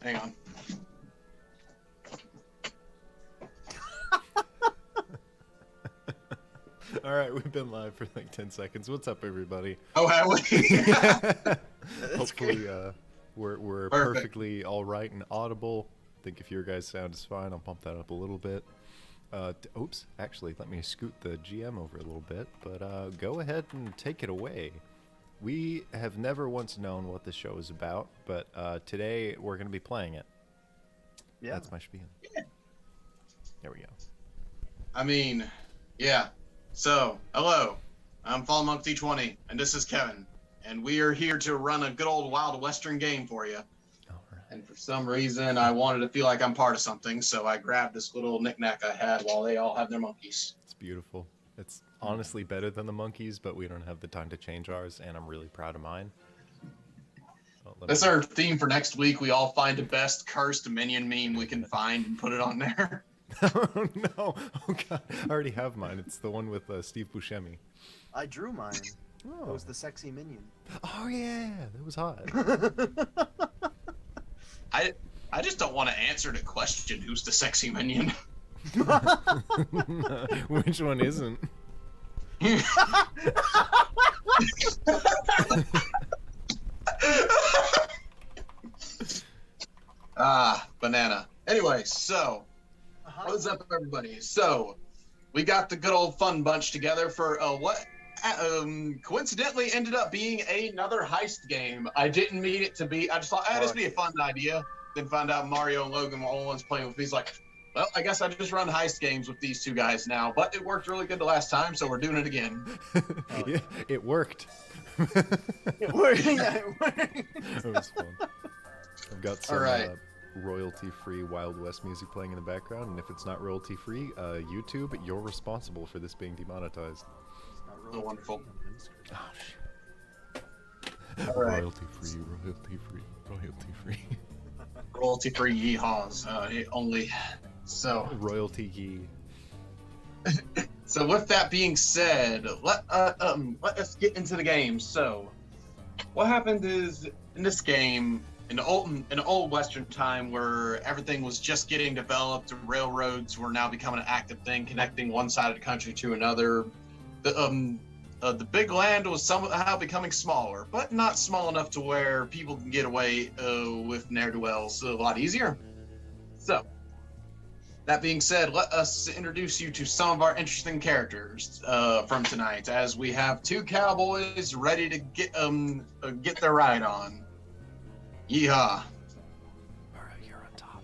Hang on. All right, we've been live for like 10 seconds. What's up, everybody? Oh, have we? Hopefully, we're Perfect. perfectly all right and audible. I think if your guys' sound is fine, I'll pump that up a little bit. Oops, actually, let me scoot the GM over a little bit, but go ahead and take it away. We have never once known what this show is about, but today we're going to be playing it. Yeah. That's my spiel. Yeah. There we go. I mean, yeah. So, hello. I'm Fallen Monk D20, and this is Kevin. And we are here to run a good old Wild Western game for you. All right. And for some reason, I wanted to feel like I'm part of something, so I grabbed this little knickknack I had while they all have their monkeys. It's beautiful. It's honestly better than the monkeys, but we don't have the time to change ours, and I'm really proud of mine. That's our theme for next week. We all find the best cursed minion meme we can find and put it on there. Oh no! Oh god, I already have mine. It's the one with Steve Buscemi. I drew mine. Oh. It was the sexy minion. Oh yeah, that was hot. I just don't want to answer the question, who's the sexy minion? Which one isn't? Banana. Anyway, so what's up, everybody? So we got the good old fun bunch together for what coincidentally ended up being another heist game. I didn't mean it to be. I just thought, this would be a fun idea. Then found out Mario and Logan were all ones playing with me. He's like, well, I guess I just run heist games with these two guys now. But it worked really good the last time, so we're doing it again. Yeah, it worked. It worked. Yeah, it worked. It was fun. I've got some royalty-free Wild West music playing in the background, and if it's not royalty-free, YouTube, you're responsible for this being demonetized. Oh, wonderful. Oh, shit. All right. Royalty-free, royalty-free, royalty-free. Royalty-free yeehaws. Only. So. Royalty ye. So with that being said, let us get into the game. So, what happened is in this game, in the old Western time, where everything was just getting developed, railroads were now becoming an active thing, connecting one side of the country to another. The big land was somehow becoming smaller, but not small enough to where people can get away with ne'er-do-wells a lot easier. So, that being said, let us introduce you to some of our interesting characters from tonight, as we have two cowboys ready to get their ride on. Yeehaw! All right, you're on top.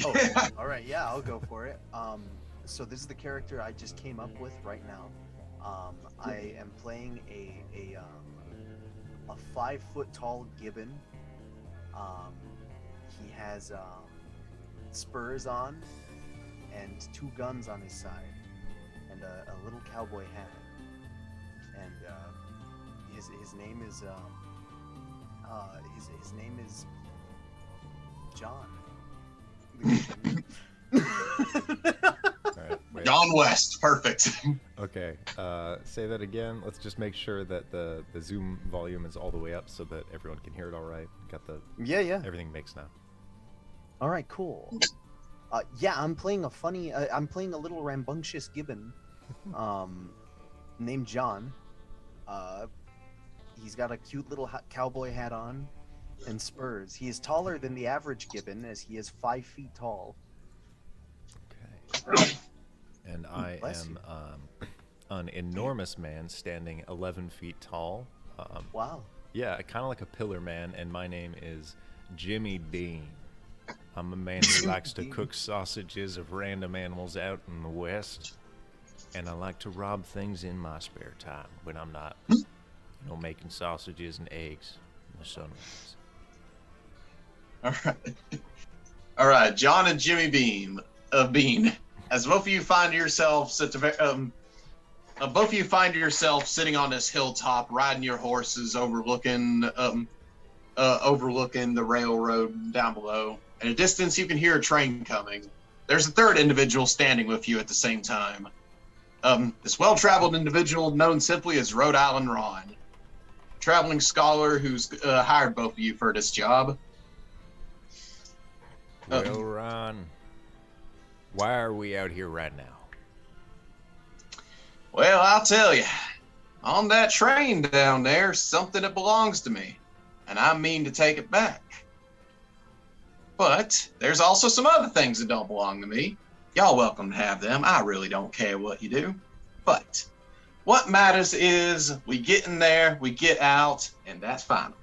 Oh, all right. Yeah, I'll go for it. So this is the character I just came up with right now. I am playing a 5-foot-tall gibbon. He has spurs on and 2 guns on his side and a little cowboy hat. And his name is his name is John. All right, wait. John West, perfect. Okay, say that again. Let's just make sure that the Zoom volume is all the way up so that everyone can hear it all right. Got the Yeah. everything mixed now. All right, cool. Yeah, I'm playing a little rambunctious gibbon, named John. He's got a cute little cowboy hat on and spurs. He is taller than the average gibbon, as he is 5 feet tall. Okay. And I Bless am an enormous man standing 11 feet tall. Wow. Yeah, kind of like a pillar man, and my name is Jimmy Dean. I'm a man who likes to cook sausages of random animals out in the West, and I like to rob things in my spare time when I'm not, making sausages and eggs in the sunrise. All right, John and Jimmy Bean. As both of you find yourselves sitting on this hilltop, riding your horses, overlooking the railroad down below. In a distance, you can hear a train coming. There's a third individual standing with you at the same time. This well-traveled individual, known simply as Rhode Island Ron, traveling scholar who's hired both of you for this job. Well, Ron, why are we out here right now? Well, I'll tell you. On that train down there, something that belongs to me, and I mean to take it back. But there's also some other things that don't belong to me. Y'all welcome to have them. I really don't care what you do. But what matters is we get in there, we get out, and that's final.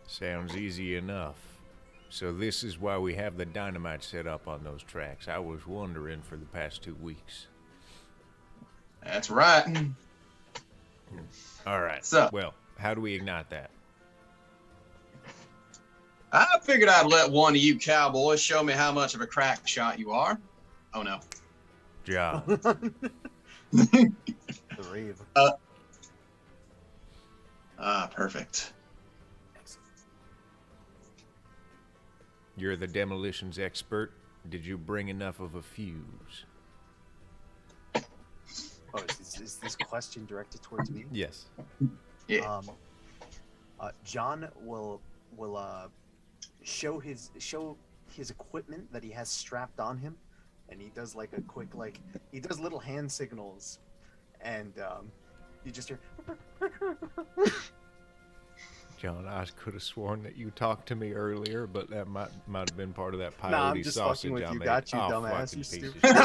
Sounds easy enough. So this is why we have the dynamite set up on those tracks. I was wondering for the past 2 weeks. That's right. All right. So, well, how do we ignite that? I figured I'd let one of you cowboys show me how much of a crack shot you are. Oh, no. John. The rave. Perfect. You're the demolitions expert. Did you bring enough of a fuse? Oh, is this question directed towards me? Yes. Yeah. John will show his equipment that he has strapped on him, and he does like a quick he does little hand signals, and you just hear. John, I could have sworn that you talked to me earlier, but that might have been part of that peyote Nah, I'm just sausage fucking with I you. made. Got you, Oh, dumbass. fucking You piece of stupid.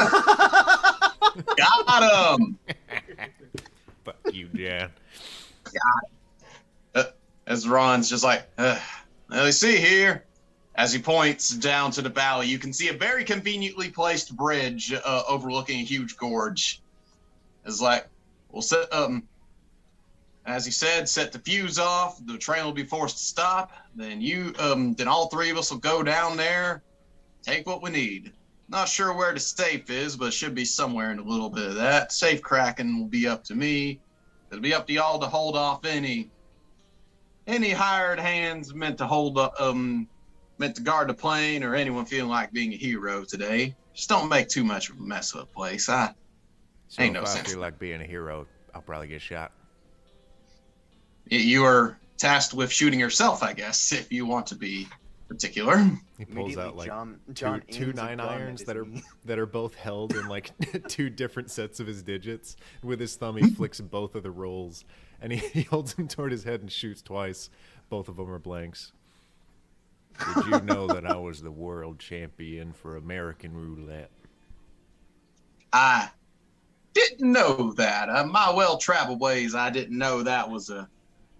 Got him! Fuck you, Jan. As Ron's just like, well, you see here, as he points down to the valley, you can see a very conveniently placed bridge overlooking a huge gorge. It's like, we'll set, as he said, set the fuse off, the train will be forced to stop, then then all three of us will go down there, take what we need. Not sure where the safe is, but it should be somewhere in a little bit of that. Safe cracking will be up to me. It'll be up to y'all to hold off any hired hands meant to guard the plane, or anyone feeling like being a hero today. Just don't make too much of a mess of the place. So Ain't no if I sense. feel like being a hero, I'll probably get shot. You are tasked with shooting yourself, I guess, if you want to be particular. He pulls out like John two aims a 9 gun at irons his that are knee. that are both held in like 2 different sets of his digits. With his thumb, he flicks both of the rolls, and he holds them toward his head and shoots twice. Both of them are blanks. Did you know that I was the world champion for American roulette? I didn't know that. My well-traveled ways, I didn't know that was a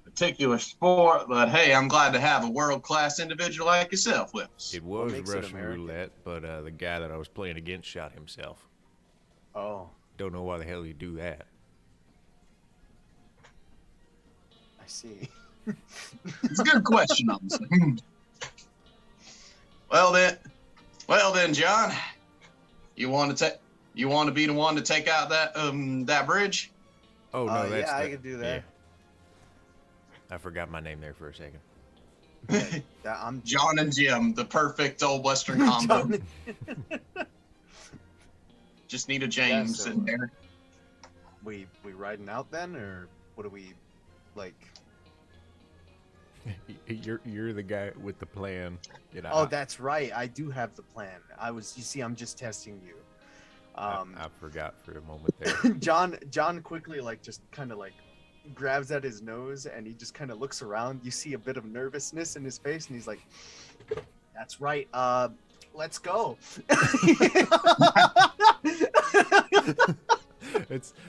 particular sport, but hey, I'm glad to have a world-class individual like yourself with us. It was makes it Russian American? roulette, but the guy that I was playing against shot himself. Oh, Don't know why the hell you do that. I see. It's a good question, honestly. Well then, John, you want to be the one to take out that bridge? Oh no, that's I can do that. Yeah. I forgot my name there for a second. I'm John and Jim, the perfect old Western combo. John- Just need a James so, in there. we riding out then, or what do we like? You're the guy with the plan. You know, Oh, that's right. I do have the plan. You see, I'm just testing you. I forgot for a moment there. John quickly just kind of grabs at his nose, and he just kind of looks around. You see a bit of nervousness in his face, and he's like, "That's right. Let's go."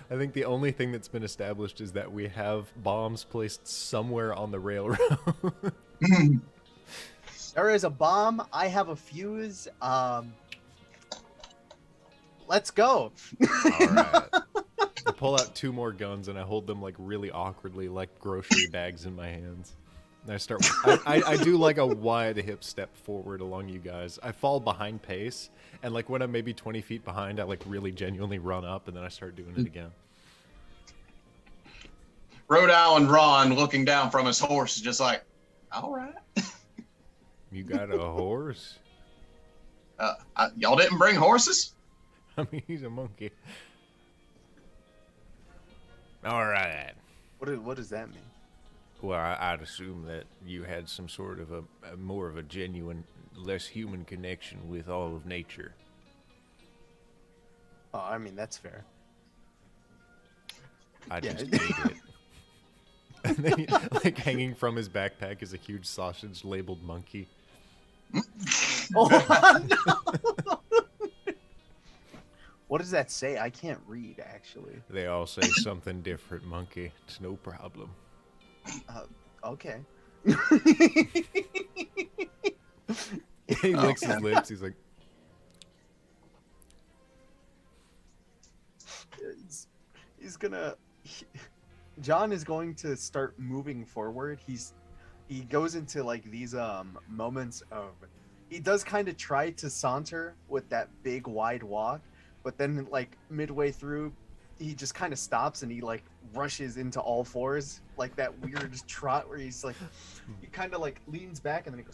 I think the only thing that's been established is that we have bombs placed somewhere on the railroad. There is a bomb. I have a fuse. Let's go. All right. I pull out 2 more guns and I hold them really awkwardly, like grocery bags in my hands. And I start. I do a wide hip step forward along you guys. I fall behind pace, and when I'm maybe 20 feet behind, I really genuinely run up, and then I start doing it again. Rhode Island Ron, looking down from his horse, is just like, all right. You got a horse? Y'all didn't bring horses? I mean, he's a monkey. All right. What does that mean? Well, I'd assume that you had some sort of more of a genuine less human connection with all of nature. Oh, I mean, that's fair. I Yeah. just eat it. And then, like, hanging from his backpack is a huge sausage labeled monkey. Oh, no. What does that say? I can't read, actually. They all say something different, monkey. It's no problem. Okay. He licks his lips. He's like, he's gonna. John is going to start moving forward. He goes into like these moments of. He does kind of try to saunter with that big wide walk, but then like midway through, he just kind of stops and he like rushes into all fours, like that weird trot where he's like, he kind of like leans back and then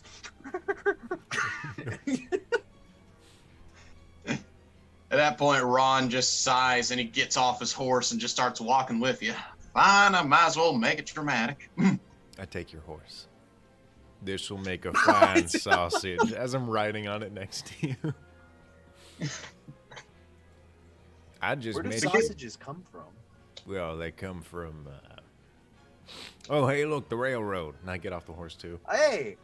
he goes. At that point, Ron just sighs and he gets off his horse and just starts walking with you. Fine, I might as well make it dramatic. I take your horse. This will make a fine sausage. As I'm riding on it next to you. I just Where do made sausages come from? Well, they come from. Oh, hey, look, the railroad. And I get off the horse too. Hey!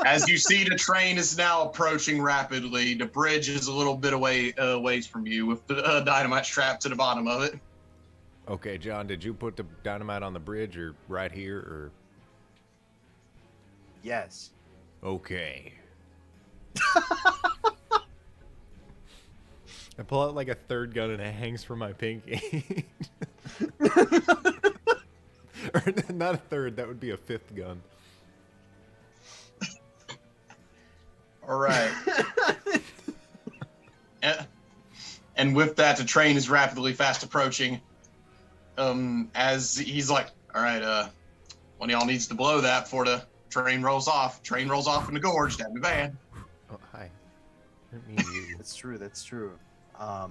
As you see, the train is now approaching rapidly. The bridge is a little bit ways from you with the dynamite strapped to the bottom of it. Okay, John, did you put the dynamite on the bridge or right here or? Yes. Okay. I pull out like a third gun and it hangs from my pinky. Or not a third, that would be a fifth gun. All right. And with that, the train is rapidly fast approaching. As he's like, all right, one of y'all needs to blow that before the train rolls off. Train rolls off in the gorge. That'd be bad. Oh, hi. I didn't mean you. That's true. That's true. Yeah.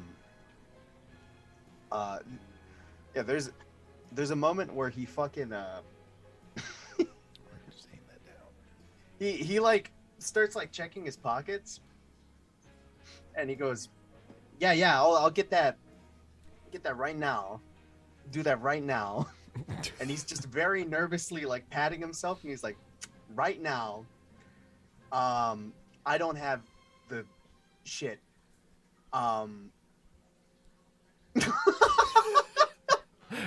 There's a moment where he fucking Just aim that down. he like starts like checking his pockets, and he goes, yeah, I'll get that right now. Do that right now. And he's just very nervously like patting himself, and he's like, right now, I don't have the shit.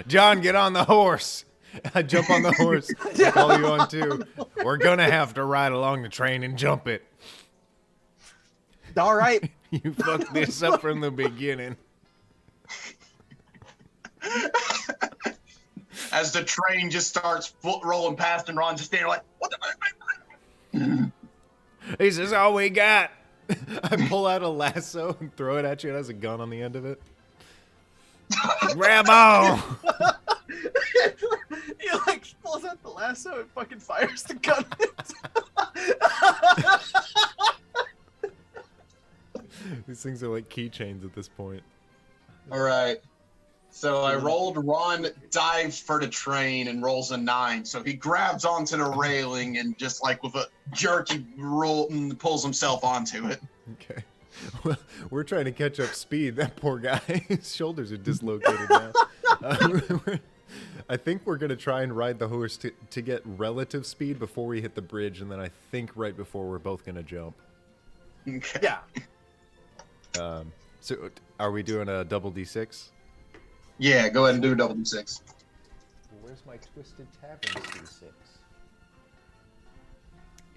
John, get on the horse. I jump on the horse. Call you on too. We're gonna have to ride along the train and jump it. All right. You fucked this up from the beginning. As the train just starts rolling past and Ron just standing like, what the? He says, all we got. I pull out a lasso and throw it at you. It has a gun on the end of it. Grab on! He like pulls out the lasso and fucking fires the gun. These things are like keychains at this point. All right. So I rolled. Ron dives for the train and rolls a 9. So he grabs onto the railing and just like with a jerky roll and pulls himself onto it. Okay. Well, we're trying to catch up speed. That poor guy, his shoulders are dislocated now. I think we're going to try and ride the horse to get relative speed before we hit the bridge, and then I think right before we're both going to jump. Okay. Yeah. So are we doing a double D6? Yeah, go ahead and do a double D6. Where's my Twisted Taverns D6?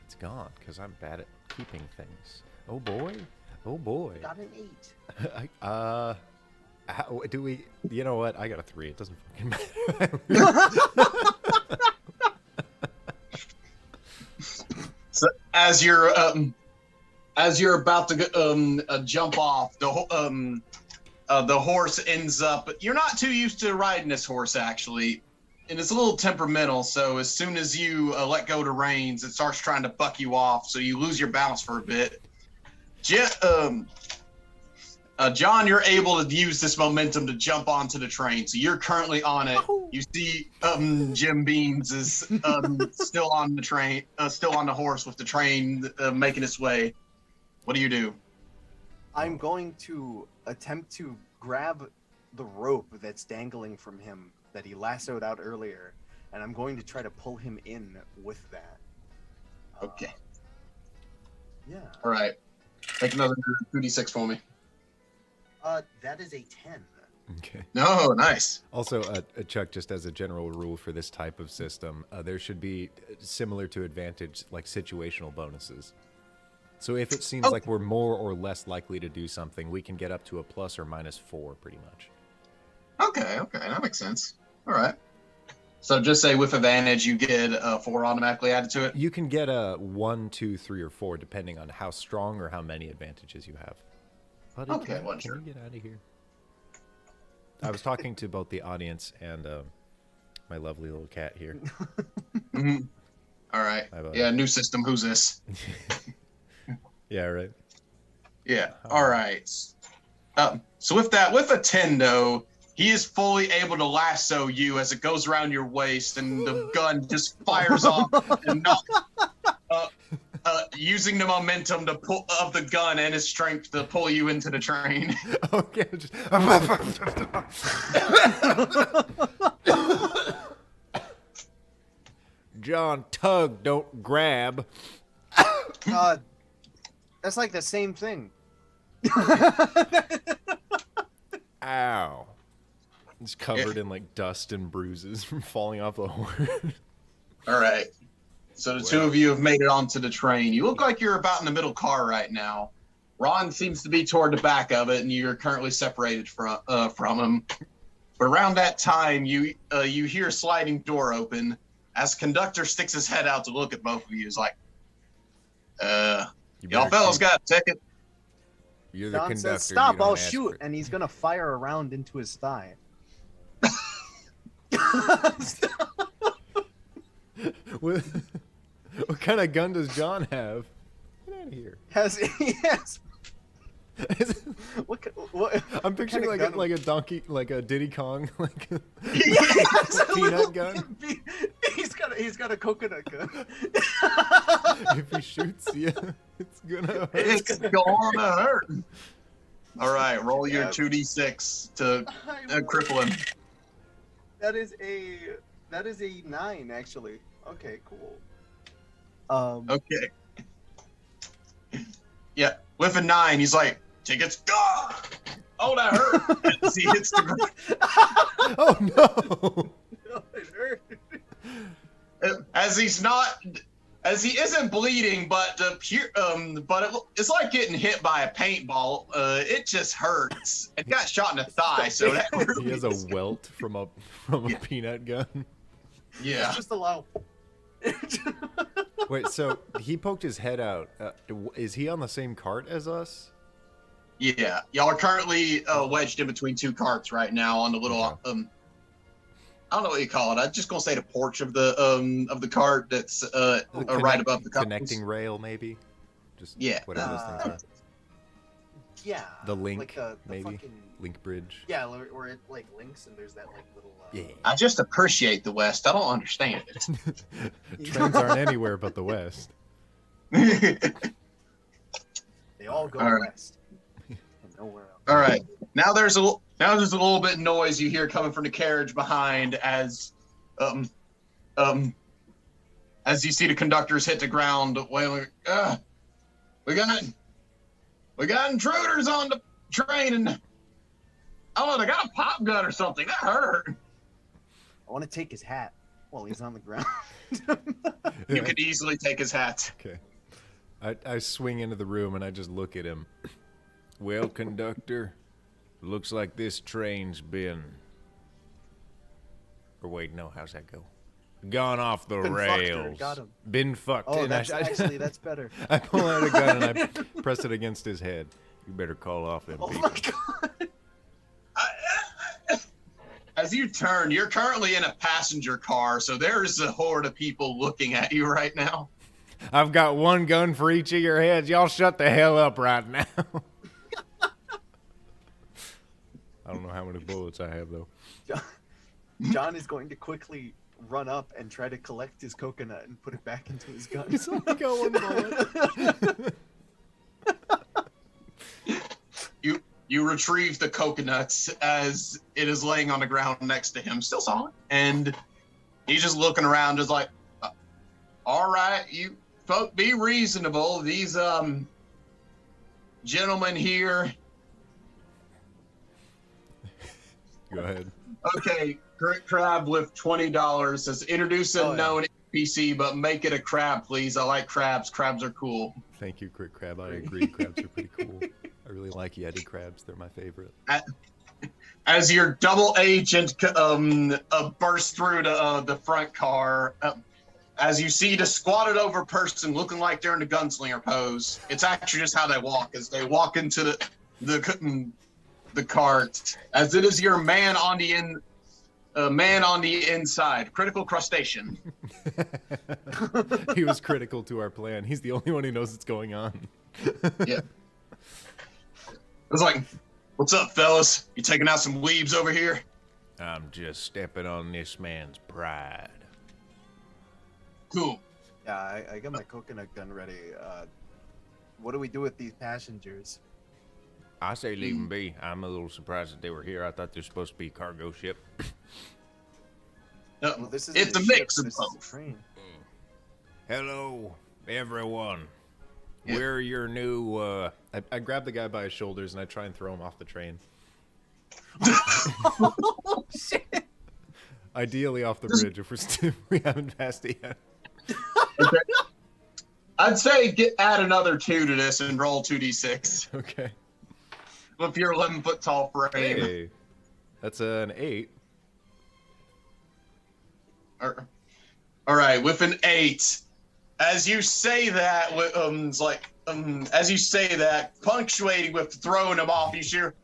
It's gone, because I'm bad at keeping things. Oh boy. Oh boy. Got an 8. How do we? You know what? I got a 3. It doesn't fucking matter. So as you're about to jump off, the horse ends up. You're not too used to riding this horse actually, and it's a little temperamental. So as soon as you let go the reins, it starts trying to buck you off. So you lose your balance for a bit. John, you're able to use this momentum to jump onto the train. So you're currently on it. You see Jim Beans is still on the train, still on the horse with the train making its way. What do you do? I'm going to attempt to grab the rope that's dangling from him that he lassoed out earlier, and I'm going to try to pull him in with that. Okay. Yeah. All right. Make another 2d6 for me. That is a 10. Okay. No, nice. Also, Chuck, just as a general rule for this type of system, there should be, similar to advantage, like situational bonuses. So if it seems like we're more or less likely to do something, we can get up to a plus or minus 4, pretty much. Okay, that makes sense. All right. So just say with advantage, you get 4 automatically added to it? You can get a 1, 2, 3, or 4, depending on how strong or how many advantages you have. Buddy, Okay, can sure. you get out of here? I was talking to both the audience and my lovely little cat here. Mm-hmm. All right. Yeah, new system. Who's this? Yeah, right. Yeah. All right. So with a 10 though, he is fully able to lasso you as it goes around your waist, and the gun just fires off and using the momentum to pull of the gun and his strength to pull you into the train. Okay. John, tug, don't grab. That's like the same thing. Ow. It's covered in like dust and bruises from falling off the horse. All right. So the two of you have made it onto the train. You look like you're about in the middle car right now. Ron seems to be toward the back of it, and you're currently separated from him. But around that time, you hear a sliding door open as conductor sticks his head out to look at both of you. He's like, y'all fellas got a ticket? You're the John conductor. says, "Stop! You don't I'll ask shoot!" for it. And he's gonna fire a round into his thigh. What kind of gun does John have? Get out of here. Yes. What? I'm picturing kind of like a donkey, like a Diddy Kong, like a Yes, peanut gun. He's got a coconut gun. If he shoots you, it's gonna hurt. It's gonna hurt. All right, roll your 2d6 to cripple him. That is a 9, actually. Okay, cool. Okay. Yeah, with a 9, he's like, tickets, go! Oh, that hurt. As he hits the ground. Oh no! No, it hurt. As he isn't bleeding, but it's like getting hit by a paintball. It just hurts. It got shot in the thigh, so that really He has a welt from a peanut gun. yeah. It's just a lot. Wait, so he poked his head out. Is he on the same cart as us? Yeah, y'all are currently wedged in between two carts right now on the little I don't know what you call it. I'm just gonna say the porch of the cart that's right above the connecting rail, maybe. Just whatever those things are. Yeah. The link, like the maybe. fucking, Link bridge. yeah, where it like links and there's that like little. Yeah. I just appreciate the West. I don't understand it. Trains aren't anywhere but the West. They all go All right. west. And nowhere else. All right. Now there's a little bit of noise you hear coming from the carriage behind as you see the conductors hit the ground wailing, we got intruders on the train, and I don't know, they got a pop gun or something. That hurt. I want to take his hat while he's on the ground. You could easily take his hat. Okay. I swing into the room and I just look at him. Well, conductor, looks like this train's been... Or wait, no, how's that go? Gone off the Been fucked or rails. got him. Been fucked. Oh, And that's better. I pull out a gun and I press it against his head. You better call off them Oh people. my god. As you turn, you're currently in a passenger car, so there's a horde of people looking at you right now. I've got one gun for each of your heads. Y'all shut the hell up right now. I don't know how many bullets I have though. John is going to quickly run up and try to collect his coconut and put it back into his gun. It's only got one bullet. You retrieve the coconuts as it is laying on the ground next to him, still solid, and he's just looking around, just like, all right, you folk, be reasonable. These gentlemen here. Go ahead. Okay, crab with $20 says introduce a known NPC, but make it a crab, please. I like crabs. Crabs are cool. Thank you, Crit Crab. I agree. Crabs are pretty cool. I really like Yeti crabs. They're my favorite. As your double agent bursts through the front car, as you see the squatted over person looking like they're in the gunslinger pose, it's actually just how they walk. As they walk into the cart, as it is your man on the inside, critical crustacean. He was critical to our plan. He's the only one who knows what's going on. Yeah. I was like, what's up, fellas? You taking out some weebs over here? I'm just stepping on this man's pride. Cool. Yeah, I got my coconut gun ready. What do we do with these passengers? I say leave them be. I'm a little surprised that they were here. I thought they're supposed to be a cargo ship. Well, this is it's a mix of both. Hello, everyone. Yeah. We're your new, I grab the guy by his shoulders and I try and throw him off the train. Oh, shit. Ideally off the bridge if we haven't passed it yet. Okay. I'd say add another 2 to this and roll 2d6. Okay. With your 11-foot tall frame. Hey, that's an 8. All right, with an 8. As you say that, it's like, as you say that, punctuating with throwing him off, you hear,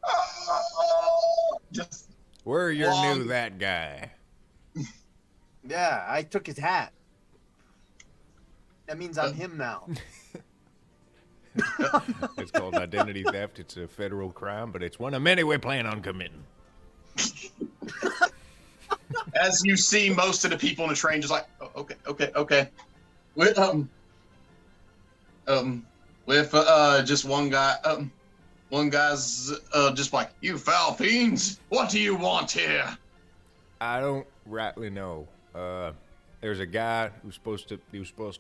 just. We're your new that guy. Yeah, I took his hat. That means I'm him now. It's called identity theft. It's a federal crime, but it's one of many we plan on committing. As you see most of the people in the train just like, oh, okay. With just one guy's just like, you foul fiends, what do you want here? I don't rightly know. There's a guy who was supposed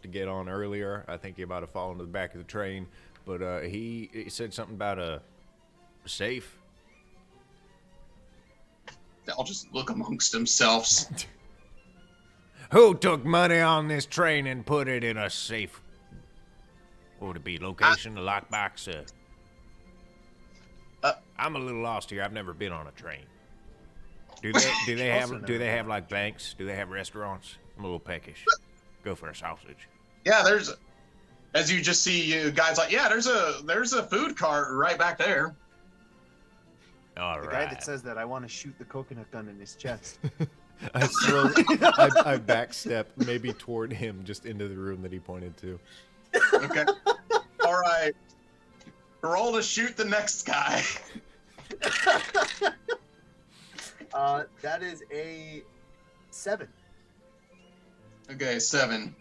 to get on earlier. I think he might have fallen to the back of the train, but he said something about a safe. They'll just look amongst themselves. Who took money on this train and put it in a safe? What would it be? Location, the lockbox? I'm a little lost here. I've never been on a train. Do they have like banks? Do they have restaurants? I'm a little peckish. Go for a sausage. Yeah, as you just see guys like, yeah, there's a food cart right back there. All the right. guy that says that, I want to shoot the coconut gun in his chest. I backstep maybe toward him, just into the room that he pointed to. Okay. All right. Roll to shoot the next guy. That is a 7. Okay, 7.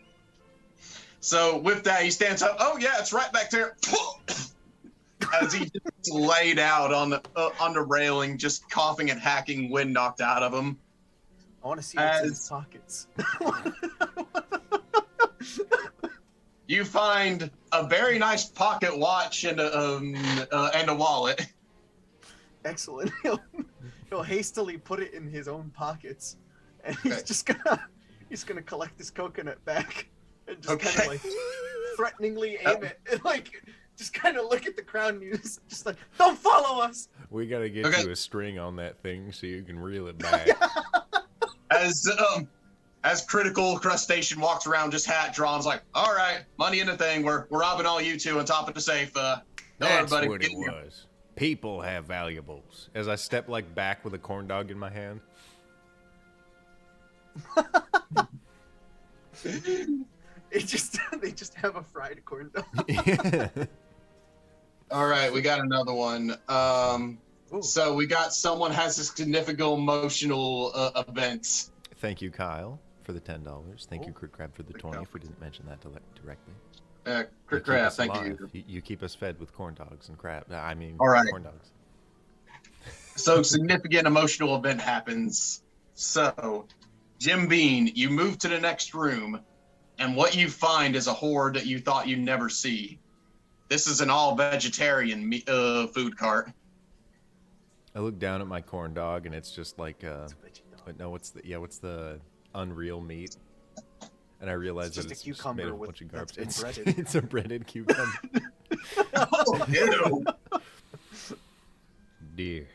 So with that, he stands up. Oh yeah, it's right back there. As he just laid out on the railing, just coughing and hacking, wind knocked out of him. I want to see what's in his pockets. You find a very nice pocket watch and a wallet. Excellent. He'll hastily put it in his own pockets, and he's just gonna collect his coconut back and just kind of like threateningly aim it, and like just kind of look at the crowd and he's just like, "Don't follow us." We gotta get you a string on that thing so you can reel it back. As Critical Crustacean walks around, just hat drawn, like, all right, money in the thing. We're robbing all you two on top of the safe. That's everybody what it was. People have valuables. As I step like back with a corn dog in my hand. They just have a fried corn dog. Yeah. All right, we got another one. Ooh. So we got someone has a significant emotional event. Thank you, Kyle, for the $10. Thank you, Oh. Crit Crab, for the 20. If we didn't mention that directly. Crit keep Crab, us thank alive. you. You keep us fed with corn dogs and crab. I mean, All right. corn dogs. So significant emotional event happens. So, Jim Bean, you move to the next room, and what you find is a horde that you thought you'd never see. This is an all-vegetarian food cart. I look down at my corn dog, and it's just like, no, what's the unreal meat? And I realize It's just that a it's cucumber made of a with- bunch of that's garbage. been It's, breaded. it's a breaded cucumber. Oh, ew. Dear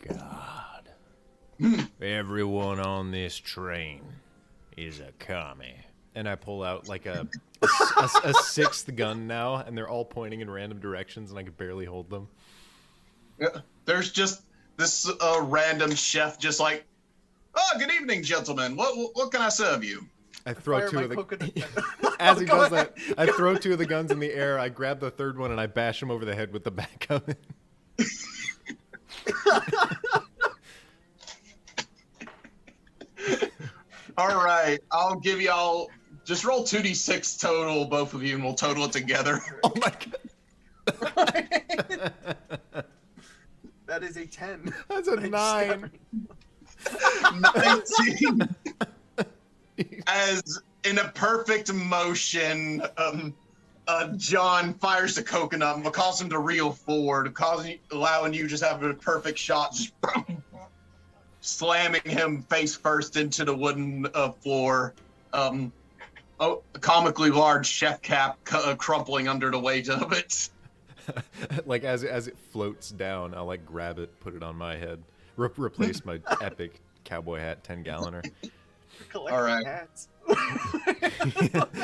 God, everyone on this train is a commie. And I pull out like a sixth gun now, and they're all pointing in random directions, and I can barely hold them. There's just this random chef just like, oh, good evening, gentlemen. What can I serve you? I throw Fire two my of the coconut. as he Go does ahead. that. I throw two of the guns in the air. I grab the third one and I bash him over the head with the back of it. All right, I'll give y'all just roll 2d6 total, both of you, and we'll total it together. Oh my God, That is a 10. that's a 9. 19. As in a perfect motion, John fires the coconut and causes him to reel forward, allowing you just have a perfect shot, just slamming him face first into the wooden floor. A comically large chef cap crumpling under the weight of it. Like as it floats down, I'll like grab it, put it on my head, replace my epic cowboy hat 10-galloner. Collecting All right. hats.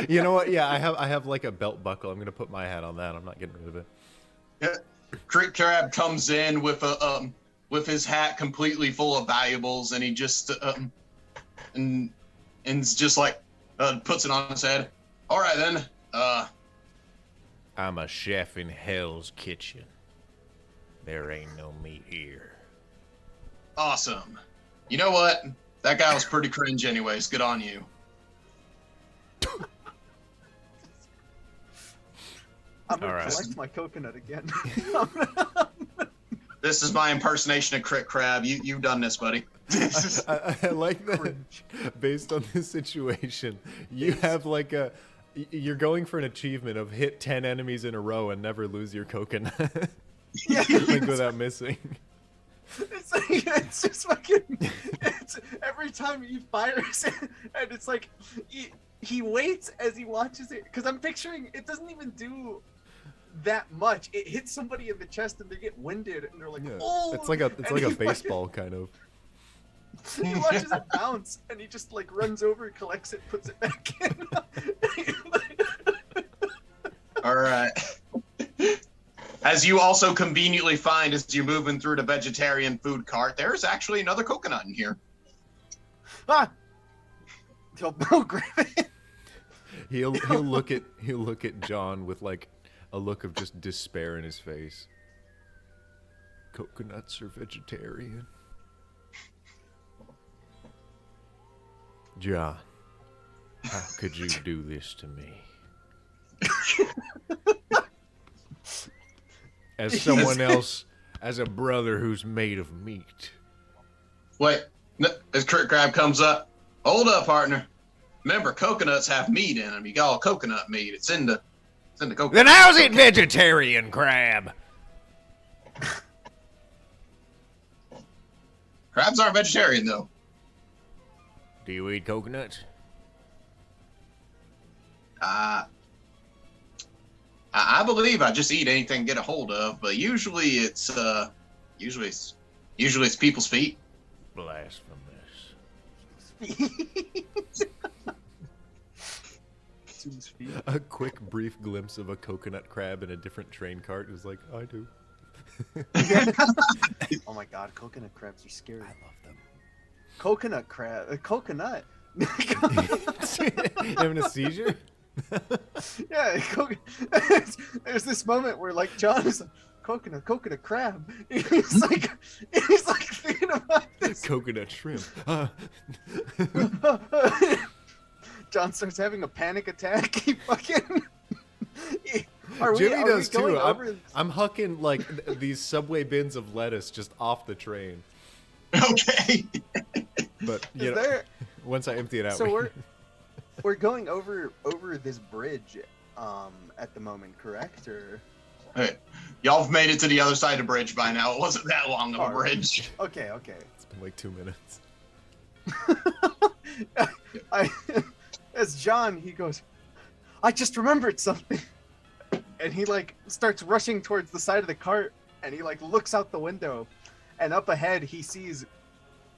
You know what? Yeah, I have like a belt buckle. I'm gonna put my hat on that. I'm not getting rid of it. Crit Crab comes in with his hat completely full of valuables, and he just and it's just like puts it on his head. All right then. I'm a chef in Hell's Kitchen. There ain't no meat here. Awesome. You know what? That guy was pretty cringe anyways. Good on you. I'm gonna All right. collect my coconut again. This is my impersonation of Crit Crab. You've done this, buddy. I like that. Cringe. Based on this situation, you have like you're going for an achievement of hit 10 enemies in a row and never lose your coconut. Yeah. Like without missing. It's like, it's just fucking. It's every time he fires it, and it's like he waits as he watches it. Because I'm picturing it doesn't even do that much. It hits somebody in the chest and they get winded, and they're like, Yeah. "Oh!" It's like a And he fucking- baseball kind of. He watches it bounce, and he just like runs over, collects it, puts it back in. All right. As you also conveniently find as you're moving through the vegetarian food cart, there is actually another coconut in here. Ah! He'll grab it. He'll look at John with like a look of just despair in his face. Coconuts are vegetarian. John, how could you do this to me? As someone else, as a brother who's made of meat. Wait, as Crit Crab comes up, hold up, partner. Remember, coconuts have meat in them. You got all coconut meat. It's in the coconut. Then how's it vegetarian, Crab? Crabs aren't vegetarian, though. Do you eat coconuts? I believe I just eat anything I get a hold of, but usually it's people's feet. Blasphemous. Zeus feet. A quick, brief glimpse of a coconut crab in a different train cart is like, I do. Oh my god, coconut crabs are scary. I love them. Coconut crab. Coconut. Having a seizure? Yeah, there's this moment where like John is like, coconut crab. He's like thinking about this. Coconut shrimp. John starts having a panic attack. He fucking. Jimmy does too. Over... I'm hucking like these Subway bins of lettuce just off the train. Okay. But you know, once I empty it out. So we're going over this bridge at the moment, correct? Or Hey, y'all have made it to the other side of the bridge by now. It wasn't that long of a bridge. Okay. It's been like 2 minutes. As John, he goes, I just remembered something. And he like starts rushing towards the side of the cart, and he like looks out the window, and up ahead he sees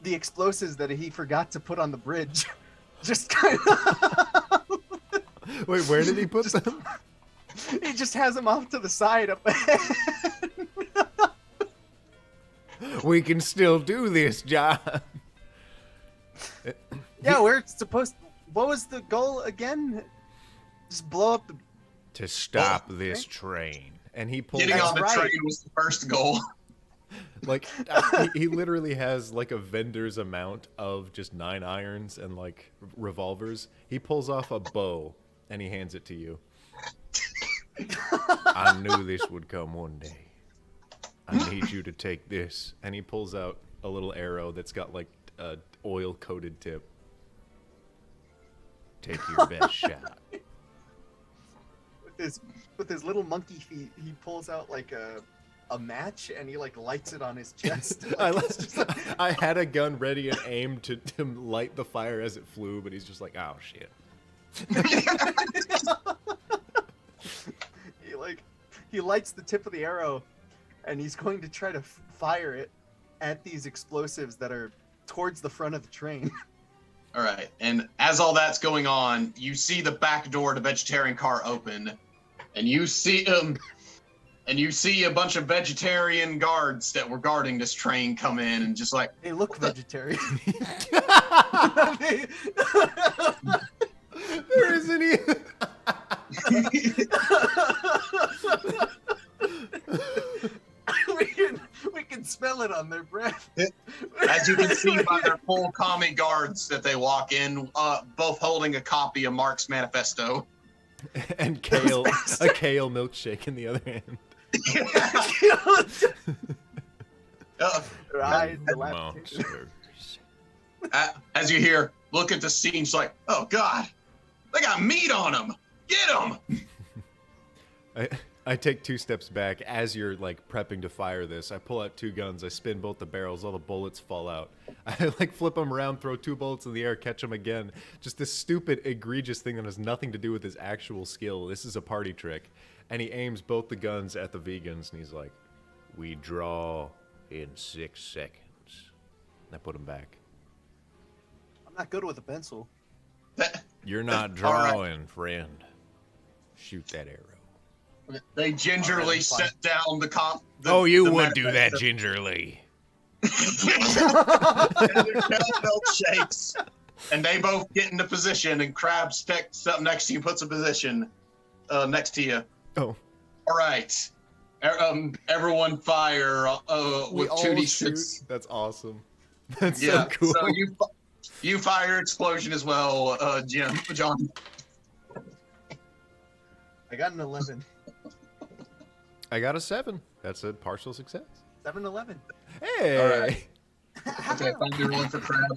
the explosives that he forgot to put on the bridge. Just kind of. Wait, where did he put them? He just has them off to the side up ahead. We can still do this, John. Yeah, we're supposed. What was the goal again? Just blow up the. To stop this train. And he pulls Getting out, on the train was the first goal. like he literally has like a vendor's amount of just 9 irons and like revolvers. He pulls off a bow and he hands it to you. I knew this would come one day. I need you to take this. And he pulls out a little arrow that's got like a oil coated tip. Take your best shot. With his little monkey feet, he pulls out like a match and he like lights it on his chest. I had a gun ready and aimed to light the fire as it flew, but he's just like, oh shit. He lights the tip of the arrow, and he's going to try to fire it at these explosives that are towards the front of the train. All right, and as all that's going on, you see the back door to the vegetarian car open, and you see a bunch of vegetarian guards that were guarding this train come in and just like They look vegetarian. There isn't even. we can smell it on their breath. As you can see by their full commie guards that they walk in, both holding a copy of Mark's manifesto. And kale, a kale milkshake in the other hand. Monsters. As you hear, look at the scene, it's like, oh God, they got meat on them. Get them. I take 2 steps back as you're like prepping to fire this. I pull out 2 guns. I spin both the barrels. All the bullets fall out. I like flip them around, throw 2 bullets in the air, catch them again. Just this stupid, egregious thing that has nothing to do with his actual skill. This is a party trick. And he aims both the guns at the vegans, and he's like, "We draw in 6 seconds." And I put him back. I'm not good with a pencil. You're not drawing, friend. Shoot that arrow. They gingerly set down the cop. You would do that gingerly. Shakes, and they both get into position. And Crab sticks up next to you, puts a position next to you. Oh, all right. Everyone fire with 2d6. That's awesome. That's so cool. So you fire explosion as well, John. I got an 11. I got a 7. That's a partial success. 7-11. Hey. All right. Okay, find your one for Crab.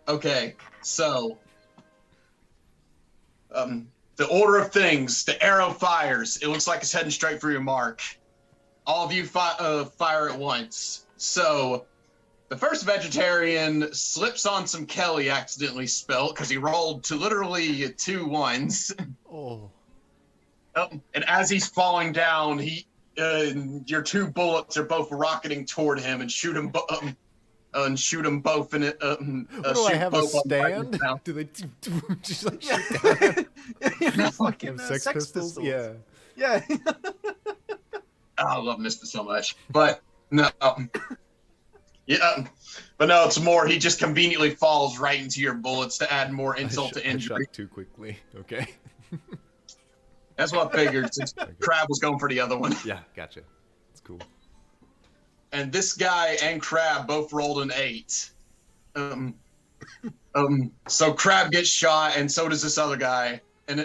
Okay, so the order of things: the arrow fires. It looks like it's heading straight for your mark. All of you fire at once. So the first vegetarian slips on some Kelly accidentally spelt because he rolled to literally 2 1s. Oh. And as he's falling down, your 2 bullets are both rocketing toward him and shoot him both in it. What do I have a stand? Do they just like shoot down? Fucking Sex Pistols? Yeah. Yeah. I love Misfit so much, but no. Yeah, but no, it's more. He just conveniently falls right into your bullets to add more insult to injury. I shot too quickly. Okay. That's what I figured. Since Crab was going for the other one. Yeah, gotcha. cool. And this guy and Crab both rolled an 8. So Crab gets shot, and so does this other guy. And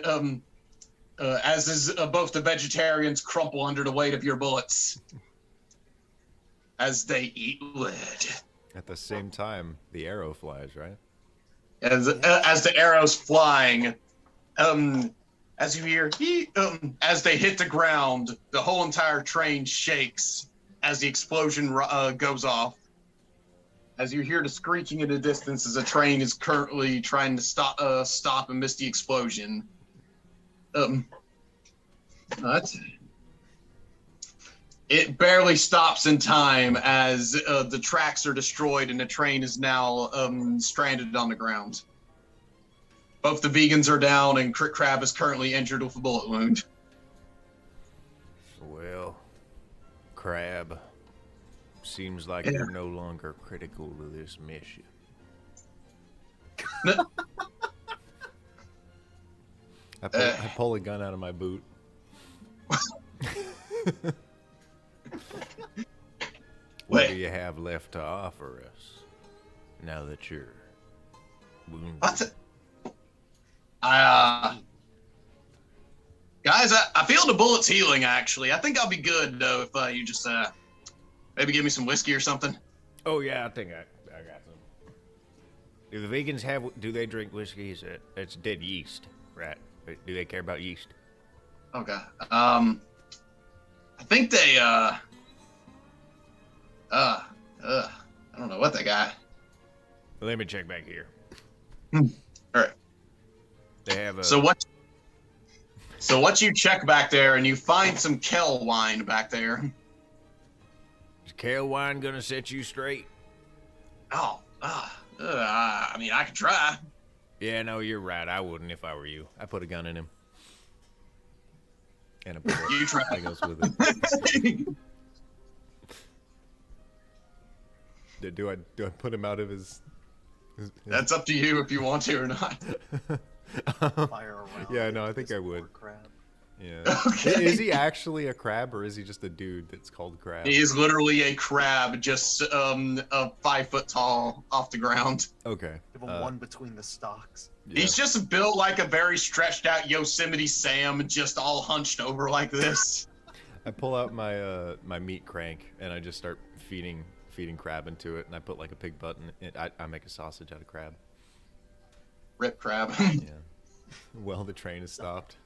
as is both the vegetarians crumple under the weight of your bullets as they eat lead. At the same time, the arrow flies, right? As the arrows flying, as you hear, as they hit the ground, the whole entire train shakes as the explosion goes off. As you hear the screeching in the distance as the train is currently trying to stop and miss the explosion. It barely stops in time as the tracks are destroyed and the train is now stranded on the ground. Both the vegans are down and Crab is currently injured with a bullet wound. Well, Crab, seems like you're no longer critical to this mission. I pull a gun out of my boot. What do you have left to offer us now that you're wounded? Guys, I feel the bullet's healing, actually. I think I'll be good, though, if you just maybe give me some whiskey or something. Oh, yeah, I think I got some. Do the vegans do they drink whiskey? It's dead yeast, right? Do they care about yeast? Okay. I think they, I don't know what they got. Well, let me check back here. All right. They have a... So what you check back there and you find some Kel wine back there. Is Kel wine gonna set you straight? I mean, I could try. Yeah, no, you're right. I wouldn't if I were you. I put a gun in him. And a bullet. You try. That goes with it. Do I put him out of his... That's up to you if you want to or not. Fire around. Yeah, no, I think I would. Crab. Yeah. Okay. Is he actually a crab, or is he just a dude that's called Crab? He is literally a crab, just 5 foot tall off the ground. Okay. Give him one between the stalks. Yeah. He's just built like a very stretched out Yosemite Sam, just all hunched over like this. I pull out my my meat crank and I just start feeding crab into it, and I put like a pig butt in it. I make a sausage out of crab. Rip crab. Yeah. Well, the train has stopped.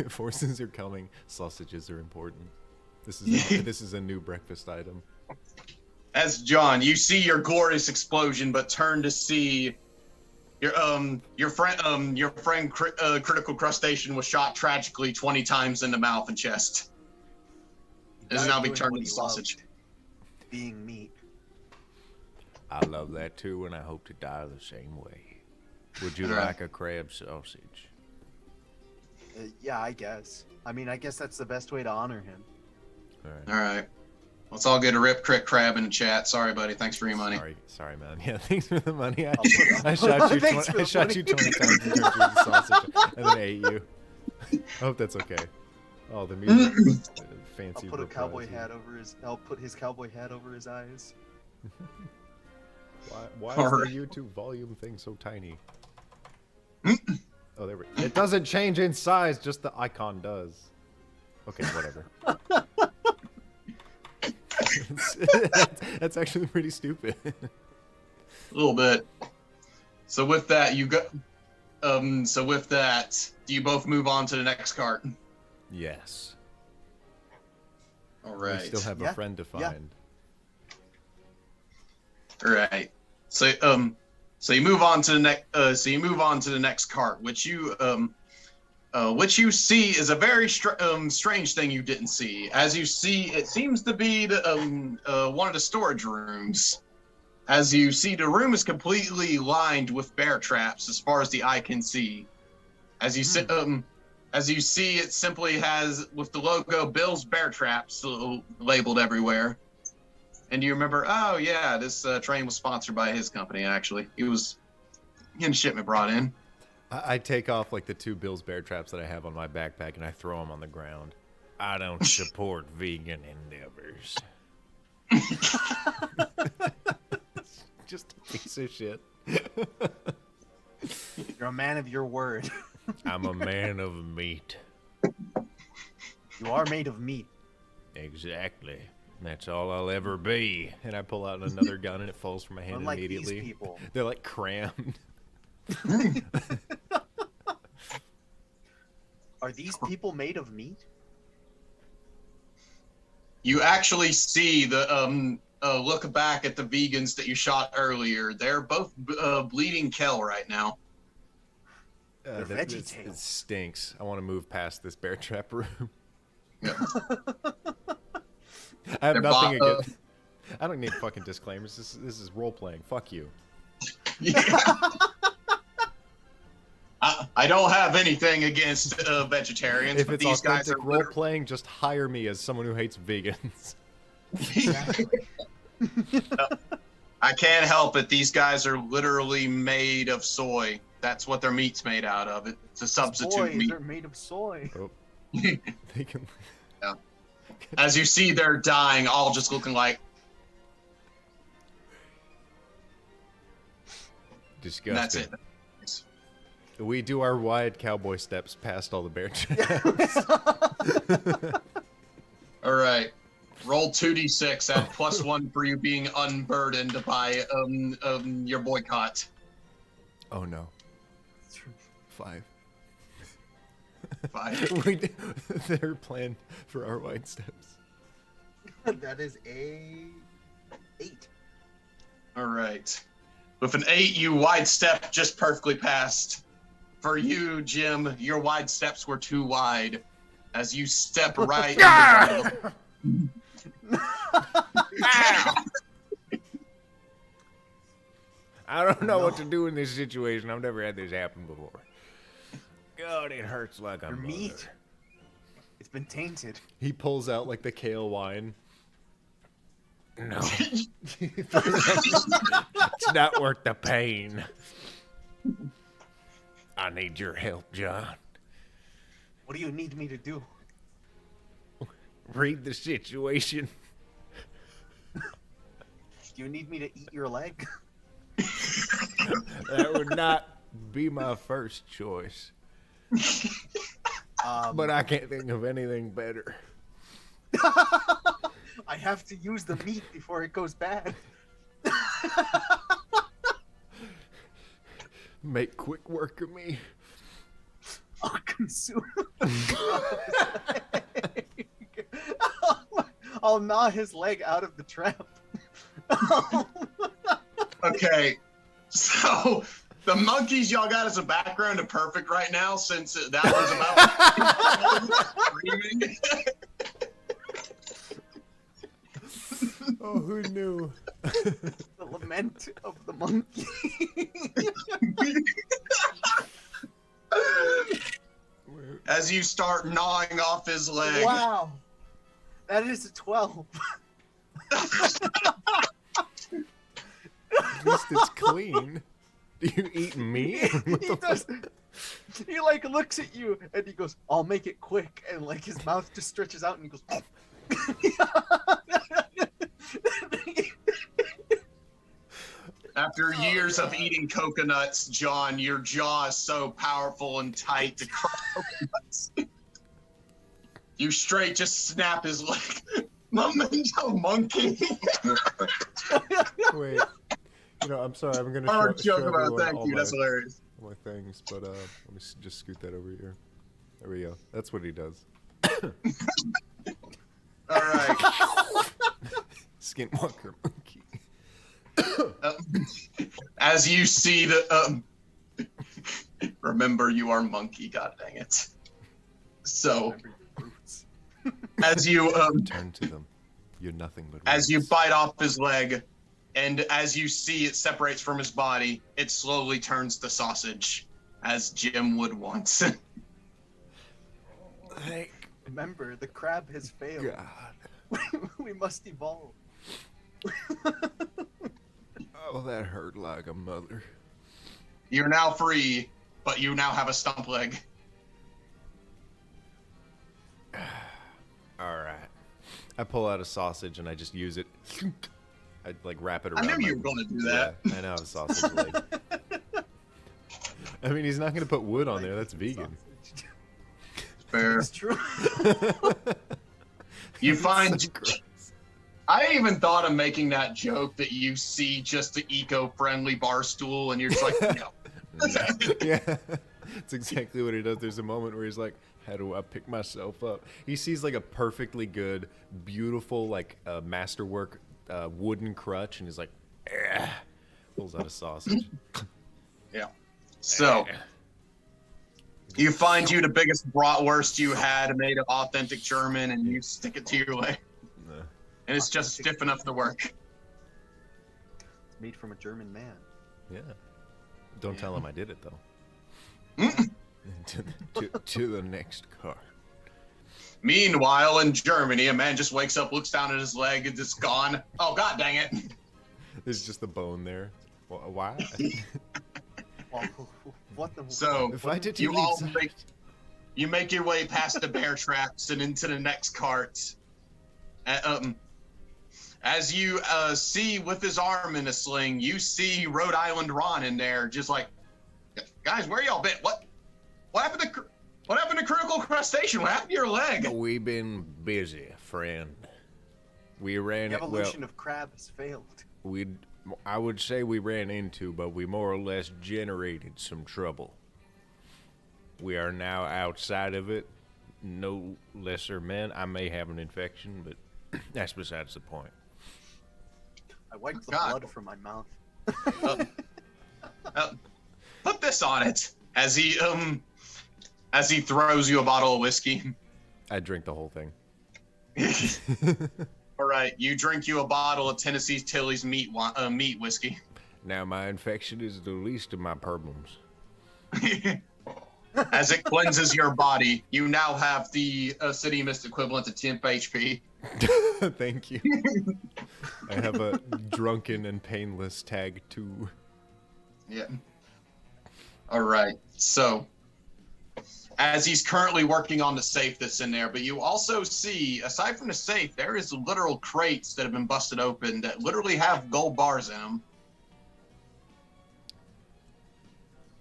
Forces are coming. Sausages are important. This is a new breakfast item. As John, you see your glorious explosion, but turn to see your friend Critical Crustacean was shot tragically 20 times in the mouth and chest. Is now being turned into sausage. Being meat. I love that too, and I hope to die the same way. Would you like a crab sausage? Yeah, I guess. I mean, I guess that's the best way to honor him. All right. Let's all get a rip crick crab in the chat. Sorry, buddy. Thanks for your money. Sorry, man. Yeah, thanks for the money. I shot you 20 times and turned you into sausage, and then ate you. I hope that's okay. Oh, the music. Fancy. I'll put a cowboy hat over his. I'll put his cowboy hat over his eyes. Why is the YouTube volume thing so tiny? Oh, there we go. It doesn't change in size, just the icon does. Okay, whatever. That's actually pretty stupid. A little bit. So with that, you go. So with that, do you both move on to the next cart? Yes. All right. We still have a friend to find. All right. So you move on to the next. So you move on to the next cart, which you see is a very strange thing you didn't see. As you see, it seems to be the one of the storage rooms. As you see, the room is completely lined with bear traps, as far as the eye can see. As you see, it simply has with the logo Bill's Bear Traps labeled everywhere. And you remember, oh yeah, this train was sponsored by his company. Actually, he was getting shipment brought in. I take off like the 2 Bill's Bear Traps that I have on my backpack and I throw them on the ground. I don't support vegan endeavors. Just a piece of shit. You're a man of your word. I'm a man of meat. You are made of meat. Exactly. That's all I'll ever be. And I pull out another gun and it falls from my hand Unlike immediately. these people. They're like crammed. Are these people made of meat? You actually see the look back at the vegans that you shot earlier. They're both bleeding Kel right now. It stinks. I want to move past this bear trap room. Yeah. I have They're nothing against. I don't need fucking disclaimers. This is role playing. Fuck you. Yeah. I don't have anything against vegetarians. If but it's these guys authentic are role playing, just hire me as someone who hates vegans. I can't help it. These guys are literally made of soy. That's what their meat's made out of. It's a substitute meat. They're made of soy. Oh. They can... Yeah. As you see, they're dying, all just looking like. Disgusting. That's it. We do our wide cowboy steps past all the bear traps. All right. Roll 2d6 at +1 for you being unburdened by your boycott. Oh no. 5. 5. They're planned for our wide steps. That is a 8. All right. With an 8, you wide step just perfectly past. For you, Jim, your wide steps were too wide. As you step right into I don't know what to do in this situation. I've never had this happen before. God, it hurts like a Your mother. meat. It's been tainted. He pulls out like the kale wine. No. It's not worth the pain. I need your help, John. What do you need me to do? Read the situation. Do you need me to eat your leg? That would not be my first choice. But I can't think of anything better. I have to use the meat before it goes bad. Make quick work of me. I'll consume. I'll gnaw his leg out of the trap. Okay, so the monkeys y'all got as a background are perfect right now since that was about screaming. Oh, who knew? The lament of the monkey. As you start gnawing off his leg. Wow. That is a 12. At least it's clean. Do you eat meat? What He the does. fuck? He like looks at you and he goes, "I'll make it quick," and like his mouth just stretches out and he goes. After years of eating coconuts, John, your jaw is so powerful and tight to crush coconuts. You straight just snap his leg. Memento monkey. Wait. You know, I'm sorry. I'm gonna Our show joke about everyone thank all you. That's hilarious. my things, but let me just scoot that over here. There we go. That's what he does. All right. Skinwalker monkey. As you see the remember you are monkey. God dang it. So as you Turn to them. You're nothing but as you roots. bite off his leg, and as you see it separates from his body, it slowly turns to sausage, as Jim would once. Thank Remember, the crab has failed. God. We must evolve. Oh, that hurt like a mother. You're now free, but you now have a stump leg. I pull out a sausage and I just use it. I like wrap it around. I knew you were going to do that. Yeah, I know, a sausage leg. I mean, he's not going to put wood on there. That's vegan. Fair. It's true. You find. So gross. I even thought of making that joke that you see just the eco-friendly bar stool and you're just like, no. Yeah, it's exactly what he does. There's a moment where he's like, how do I pick myself up? He sees like a perfectly good, beautiful, like masterwork wooden crutch, and he's like, pulls out a sausage. Yeah. So, you find you the biggest bratwurst you had, made of authentic German, and you stick it to your leg. And it's just stiff enough to work. It's made from a German man. Yeah. Don't tell him I did it, though. Mm. to the next car. Meanwhile, in Germany, a man just wakes up, looks down at his leg, and it's gone. Oh, god dang it. There's just a bone there. Why? What the? So, If I did you make your way past the bear tracks and into the next cart. As you see with his arm in a sling, you see Rhode Island Ron in there, just like, guys, where y'all been? What happened to Critical Crustacean? What happened to your leg? We've been busy, friend. We ran The evolution of crab has failed. I would say we ran into, but we more or less generated some trouble. We are now outside of it. No lesser men. I may have an infection, but that's besides the point. I wiped the God. blood from my mouth. Put this on it. As he throws you a bottle of whiskey. I drink the whole thing. All right, you drink you a bottle of Tennessee Tilly's meat whiskey. Now my infection is the least of my problems. As it cleanses your body, you now have the city mist equivalent to temp HP. Thank you. I have a drunken and painless tag too. Yeah. All right. So, as he's currently working on the safe that's in there, but you also see, aside from the safe, there is literal crates that have been busted open that literally have gold bars in them.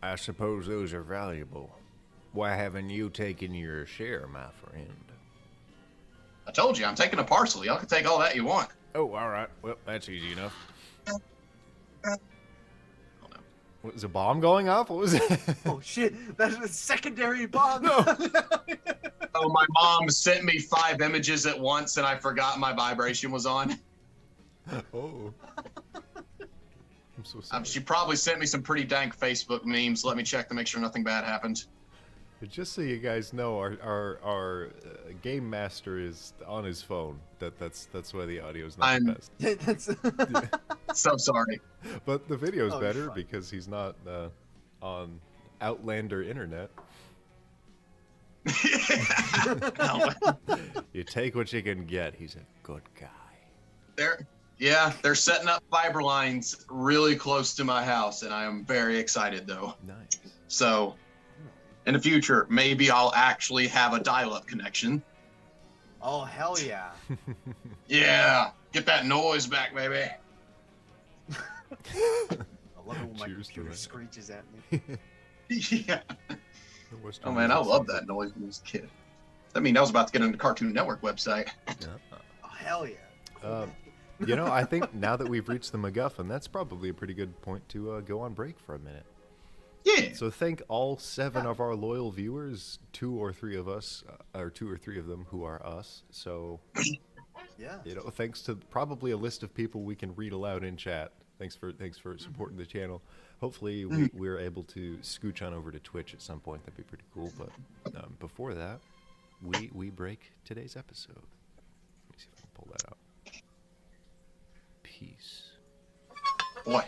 I suppose those are valuable. Why haven't you taken your share, my friend? I told you, I'm taking a parcel. Y'all can take all that you want. Oh, all right. Well, that's easy enough. What, was a bomb going off? What was it? Oh shit! That's a secondary bomb. No. Oh, my mom sent me 5 images at once, and I forgot my vibration was on. Oh. I'm so sorry. She probably sent me some pretty dank Facebook memes. Let me check to make sure nothing bad happened. Just so you guys know, our game master is on his phone. That's why the audio is not the best. That's So sorry. But the video is Oh, better fine. because he's not on Outlander internet. You take what you can get. He's a good guy. They're setting up fiber lines really close to my house, and I am very excited though. Nice. So, in the future, maybe I'll actually have a dial-up connection. Oh hell yeah! Yeah, get that noise back, baby. I love it when my Cheers to computer that. screeches at me. Yeah. The Western Oh man, I Union love sounds that noise when I was a kid. That means I was about to get on the Cartoon Network website. like- Oh hell yeah! You know, I think now that we've reached the MacGuffin, that's probably a pretty good point to go on break for a minute. Yeah. So thank all 7 of our loyal viewers, 2 or 3 of us, or 2 or 3 of them who are us. So, Yeah. you know, thanks to probably a list of people we can read aloud in chat. Thanks for supporting the channel. Hopefully we're able to scooch on over to Twitch at some point. That'd be pretty cool. But before that, we break today's episode. Let me see if I can pull that out. Peace. Boy.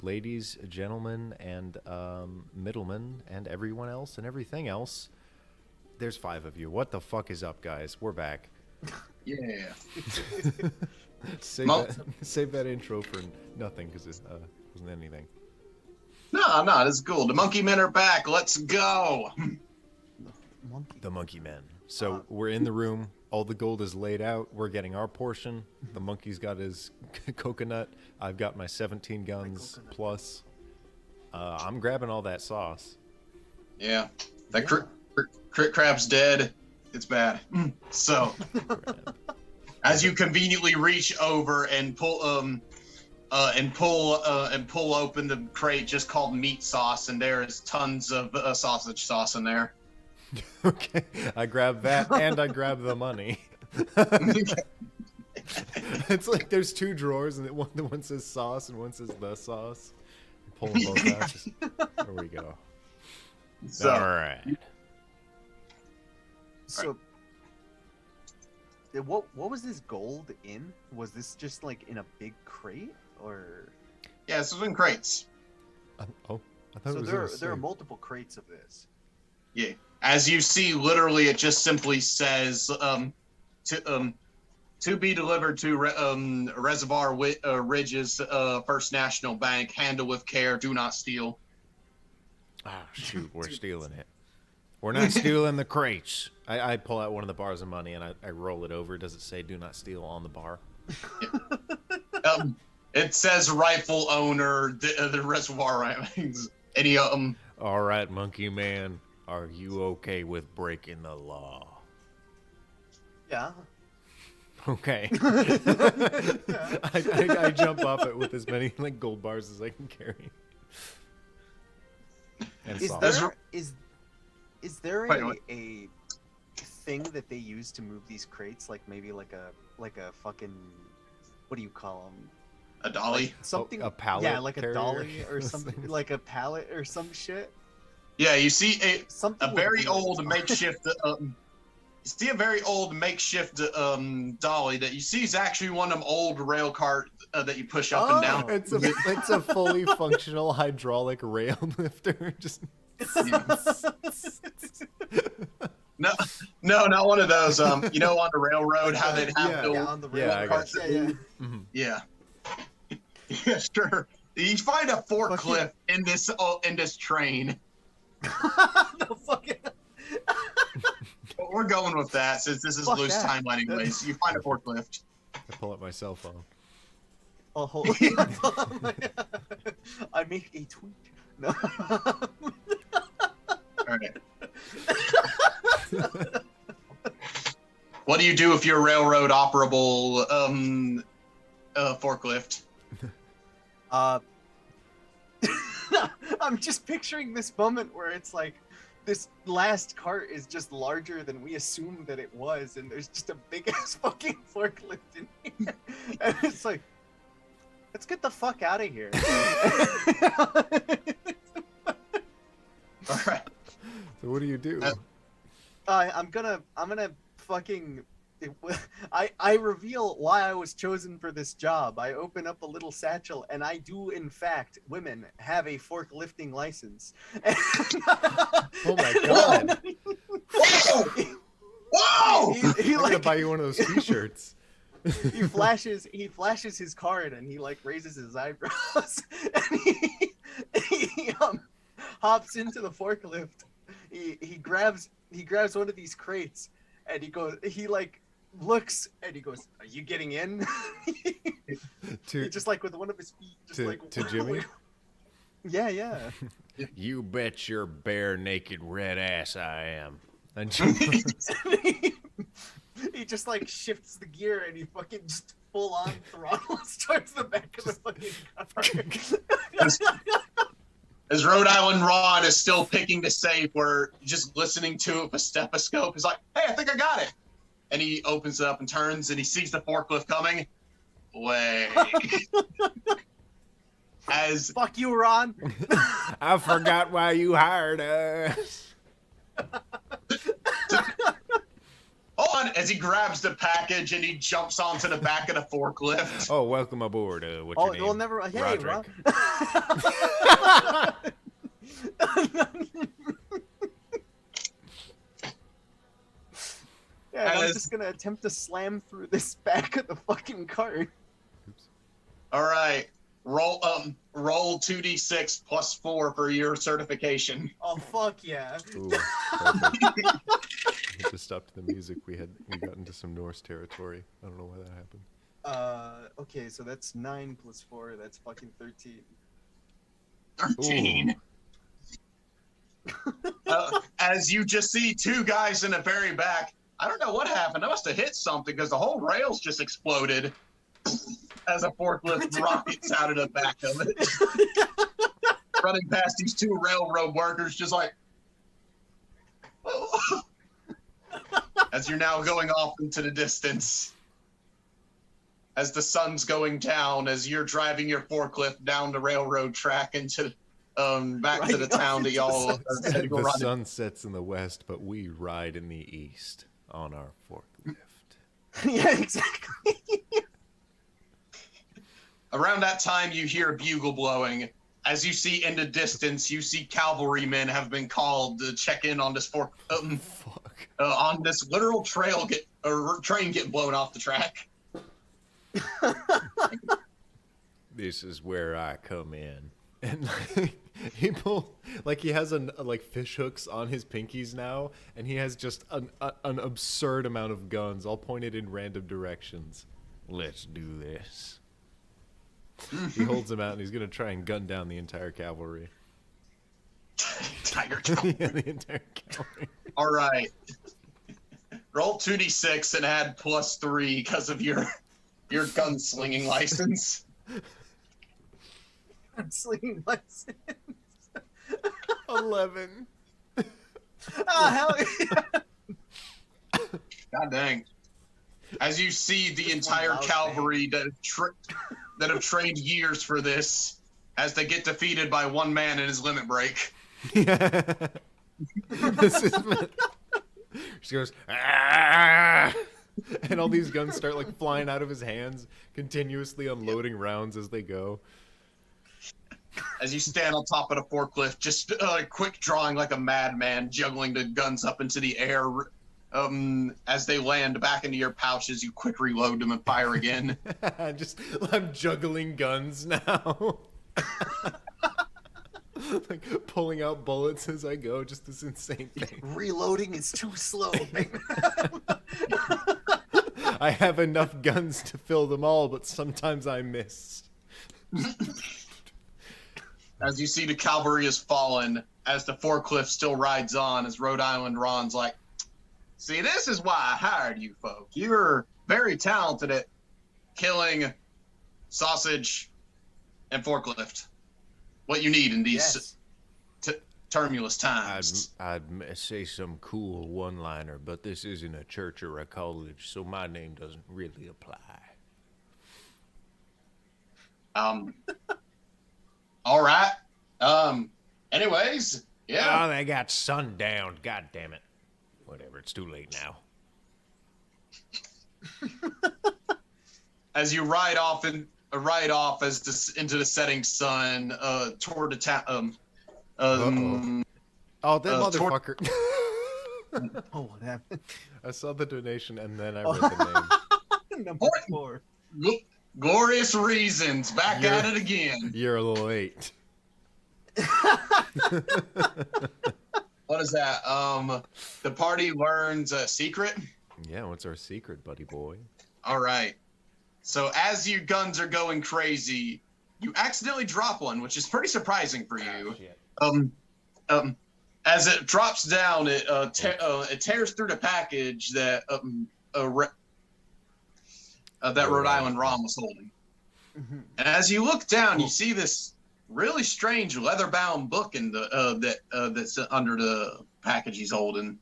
ladies, gentlemen, and middlemen, and everyone else and everything else. There's 5 of you. What the fuck is up, guys? We're back. Yeah. Save that intro for nothing, because it wasn't anything. No, this is cool. The monkey men are back. Let's go. The monkey men. So we're in the room. All the gold is laid out. We're getting our portion. The monkey's got his coconut. I've got my 17 guns plus. I'm grabbing all that sauce. Yeah. That crit crab's dead. It's bad. So, as you conveniently reach over and pull open the crate just called meat sauce, and there's tons of sausage sauce in there. Okay, I grab that and I grab the money. It's like there's 2 drawers, and the one says sauce and one says the sauce. I'm pulling both out. There we go. So, all right. So, what was this gold in? Was this just like in a big crate, or? Yeah, this was in crates. I thought So it was there are multiple crates of this. Yeah. As you see, literally, it just simply says to be delivered to Reservoir Ridges First National Bank. Handle with care. Do not steal. Ah, shoot, we're stealing it. We're not stealing the crates. I pull out one of the bars of money and I roll it over. Does it say "Do not steal" on the bar? Yeah. It says rifle owner. The reservoir rifles. Any All right, monkey man. Are you okay with breaking the law? Yeah. Okay. I jump off it with as many like gold bars as I can carry. And Is there a thing that they use to move these crates? Like maybe like a fucking, what do you call them? a dolly. Like something. A pallet. Yeah, like carrier. a dolly or something, like a pallet or some shit. Yeah, you see Something a with very wheels. old makeshift. You see a very old makeshift dolly that you see is actually one of them old rail cart that you push up and down. It's a fully functional hydraulic rail lifter. Just No, not one of those. You know, on the railroad, how they'd have the on the rail Yeah, I cars. got Yeah. Mhm. yeah, yeah, sure. You find a forklift in this train. No fucking. But we're going with that since this is Fuck loose that. time anyways. You find a forklift. I pull up my cell phone. Oh, holy. I make a tweet. No. All right. What do you do if you're a railroad operable forklift? I'm just picturing this moment where it's like this last cart is just larger than we assumed that it was, and there's just a big ass fucking forklift in here. And it's like, let's get the fuck out of here. All right. So what do you do? I'm gonna fucking. I reveal why I was chosen for this job. I open up a little satchel, and I do, in fact, women have a forklifting license. Oh my god! Whoa! Whoa! He I'm gonna like buy you one of those T-shirts. he flashes his card, and he like raises his eyebrows, and he hops into the forklift. He grabs one of these crates, and he like looks, and he goes, "Are you getting in?" He just like with one of his feet, just to Jimmy. Yeah. You bet your bare naked red ass I am. And He just like shifts the gear, and he fucking just full on throttles towards the back of the fucking car. As Rhode Island Ron is still picking the safe, we're just listening to it with a stethoscope. He's like, "Hey, I think I got it." And he opens it up and turns, and he sees the forklift coming. Wait. As Fuck you, Ron. I forgot why you hired us. Hold on, as he grabs the package and he jumps onto the back of the forklift. Oh, welcome aboard. What's your name? Well, never. Hey, Roderick. Yeah, I was just gonna attempt to slam through this back of the fucking cart. Oops. All right, roll 2d6 plus 4 for your certification. Oh fuck yeah! Ooh, perfect. We just stopped the music. We got into some Norse territory. I don't know why that happened. Okay, so that's 9 plus 4. That's fucking 13. 13. As you just see two guys in the very back. I don't know what happened. I must have hit something because the whole rails just exploded as a forklift rockets out of the back of it. Running past these two railroad workers, just like, oh. As you're now going off into the distance. As the sun's going down, as you're driving your forklift down the railroad track into back to the town that y'all said you were The running. sun sets in the west, but we ride in the east on our forklift. Yeah, exactly. Around that time, you hear a bugle blowing. As you see in the distance, you see cavalrymen have been called to check in on this on this literal train getting blown off the track. This is where I come in. And he has like fish hooks on his pinkies now, and he has just an absurd amount of guns all pointed in random directions. Let's do this. He holds them out and he's gonna try and gun down the entire cavalry. Entire cavalry. Yeah, the entire cavalry. All right. Roll 2d6 and add +3 because of your gunslinging license. Slinging license. 11. Oh hell yeah! God dang. As you see the entire cavalry that have trained years for this, as they get defeated by one man in his limit break. Yeah. This is she goes, ah! And all these guns start like flying out of his hands, continuously unloading rounds as they go. As you stand on top of the forklift, just quick drawing like a madman, juggling the guns up into the air. As they land back into your pouches, you quick reload them and fire again. I'm juggling guns now. Like pulling out bullets as I go, just this insane thing. Reloading is too slow. I have enough guns to fill them all, but sometimes I miss. As you see the cavalry has fallen, as the forklift still rides on, as Rhode Island Ron's like, see, this is why I hired you folk. You're very talented at killing sausage and forklift. What you need in these tumultuous times. I'd say some cool one-liner, but this isn't a church or a college, so my name doesn't really apply. All right. Anyways, yeah. Oh, they got sundown. God damn it. Whatever, it's too late now. As you ride off into the setting sun, toward the town. Oh, that motherfucker. Oh, what happened? I saw the donation and then I read the name. Number 4. Glorious Reasons, back at it again. You're a little late. What is that? The party learns a secret? Yeah, what's our secret, buddy boy? All right. So as your guns are going crazy, you accidentally drop one, which is pretty surprising for you. As it drops down, it tears through the package that Rhode Island Ron was holding. Mm-hmm. And as you look down, you see this really strange leather-bound book in the that's under the package he's holding.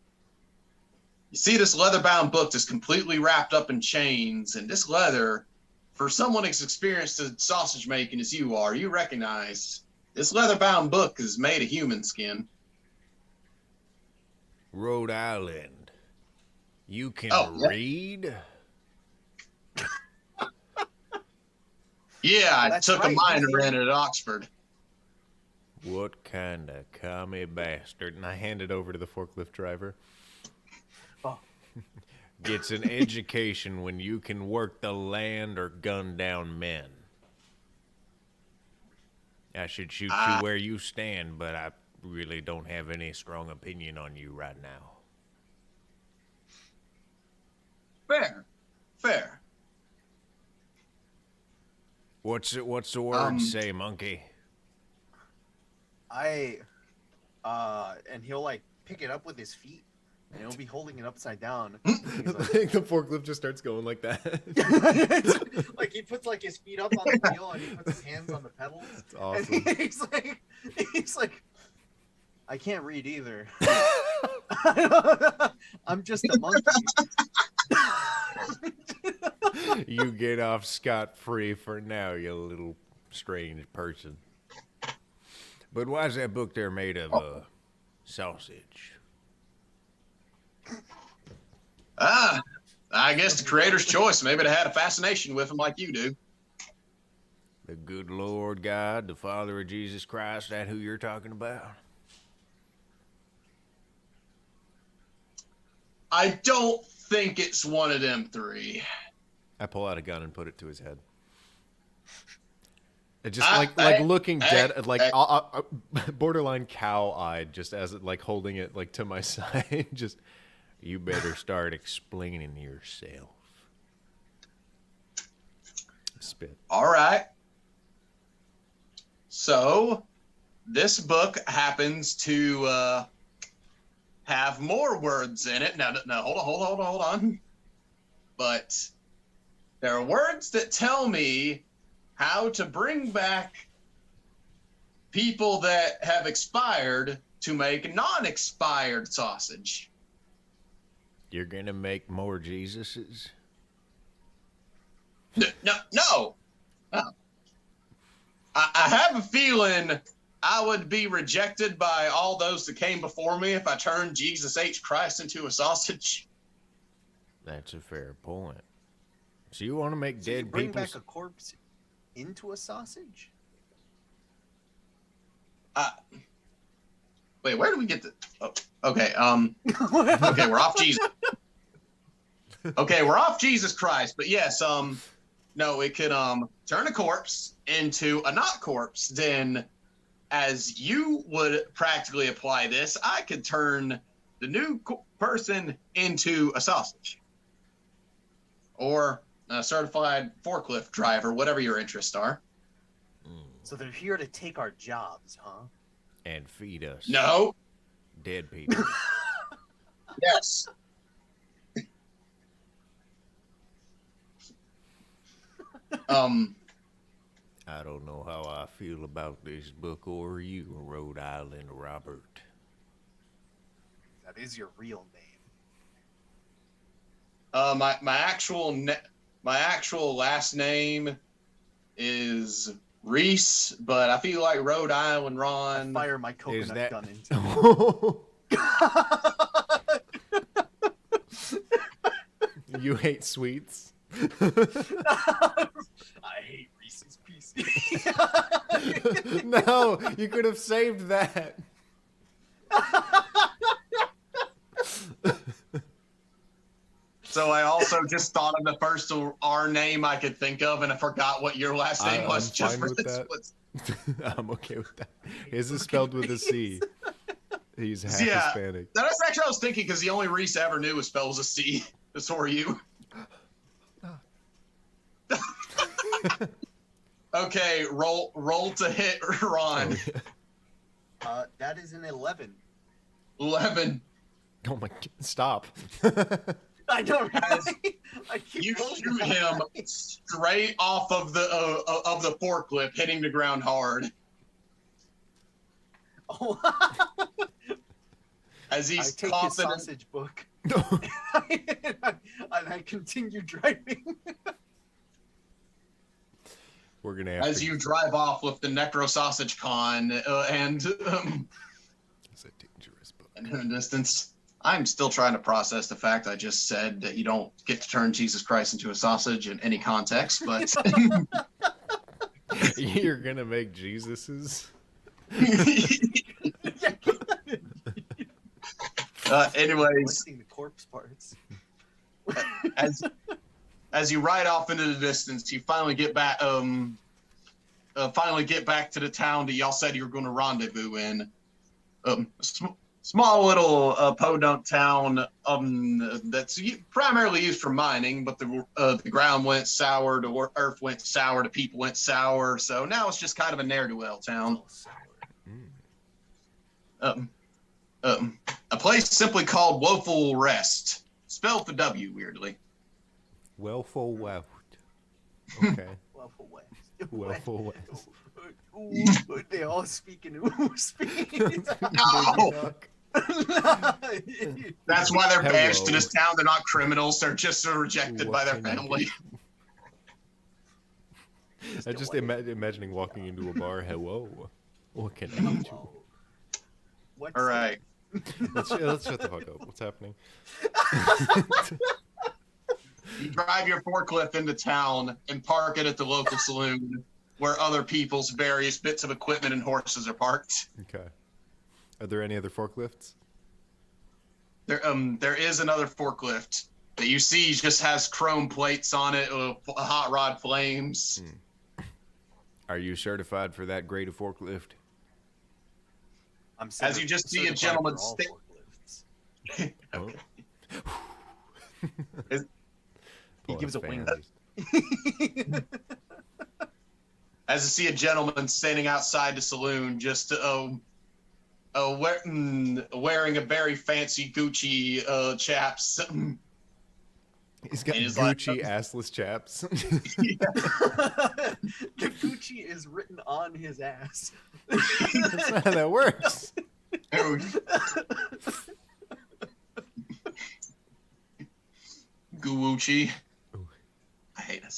You see this leather-bound book that's completely wrapped up in chains, and this leather, for someone as experienced in sausage making as you are, you recognize this leather-bound book is made of human skin. Rhode Island. You can yeah. read? Yeah, I That's took right, a you minor can- in it at Oxford. What kind of commie bastard? And I hand it over to the forklift driver. Oh. Gets an education when you can work the land or gun down men. I should shoot you where you stand, but I really don't have any strong opinion on you right now. Fair. What's the word say, monkey? And he'll like pick it up with his feet, and he'll be holding it upside down. I think the forklift just starts going like that. Like he puts like his feet up on the wheel and he puts his hands on the pedals. That's awesome. And he's like, I can't read either. I'm just a monkey. You get off scot-free for now, you little strange person. But why is that book there made of sausage? I guess the creator's choice. Maybe they had a fascination with him like you do. The good Lord God, the Father of Jesus Christ, that who you're talking about? I don't think it's one of them three. I pull out a gun and put it to his head. It just like looking dead, borderline cow-eyed, just as it like holding it like to my side. Just, you better start explaining yourself. Spit. All right. So, this book happens to have more words in it. Now, hold on. But there are words that tell me how to bring back people that have expired to make non-expired sausage. You're gonna make more Jesuses? No. I have a feeling I would be rejected by all those that came before me if I turned Jesus H. Christ into a sausage. That's a fair point. So you want to make So you dead bring people? back a corpse into a sausage? Wait, where do we get the? Oh, okay, okay, we're off Jesus. Okay, we're off Jesus Christ, but yes, no, it could turn a corpse into a not corpse. Then, as you would practically apply this, I could turn the new person into a sausage, or a certified forklift driver, whatever your interests are. So they're here to take our jobs, huh? And feed us. No. Dead people. Yes. I don't know how I feel about this book or you, Rhode Island Robert. That is your real name. My actual last name is Reese, but I feel like Rhode Island Ron. I fire my coconut gun into it. You hate sweets? I hate Reese's Pieces. No, you could have saved that. So I also just thought of the first R name I could think of, and I forgot what your last name was. I'm Just fine for with this. that. I'm okay with that. His is spelled with a C. He's half Hispanic. That's actually what I was thinking, because the only Reese I ever knew was spelled with a C. So are you. Okay, roll to hit, Ron. That is an 11. 11. Oh my! Stop. I know, right? I keep You rolling shoot that him high. straight off of the forklift, hitting the ground hard. Oh. As I he's take his confident. sausage book and I continue driving. We're gonna have As to. you drive off with the Necro Sausage Con and It's a dangerous book. in a distance. I'm still trying to process the fact I just said that you don't get to turn Jesus Christ into a sausage in any context, but You're gonna make Jesus's. anyways, Collecting the corpse parts. as you ride off into the distance, you finally get back to the town that y'all said you were going to rendezvous in. Small little podunk town that's primarily used for mining, but the ground went sour, the earth went sour, the people went sour, so now it's just kind of a ne'er-do-well town. A place simply called Woeful Rest, spelled with a W, weirdly. Wellful West. Okay. Waffle West. Wellful West. Ooh, they all speak in ooh speed. No! That's why they're banished to Hello. this town. They're not criminals. They're just rejected by their What can I family. I just imagining walking into a bar. Hello. What can I get you? What's All right. Let's shut the fuck up. What's happening? You drive your forklift into town and park it at the local saloon where other people's various bits of equipment and horses are parked. Okay. Are there any other forklifts? There is another forklift that you see just has chrome plates on it, hot rod flames. Are you certified for that grade of forklift? I'm As you just see a gentleman forklifts. Oh. He gives a wing. As you see a gentleman standing outside the saloon, just wearing a very fancy Gucci chaps. He's got And he's Gucci like- assless chaps. The Gucci is written on his ass. That's not how that works. Gucci. Ooh. I hate that.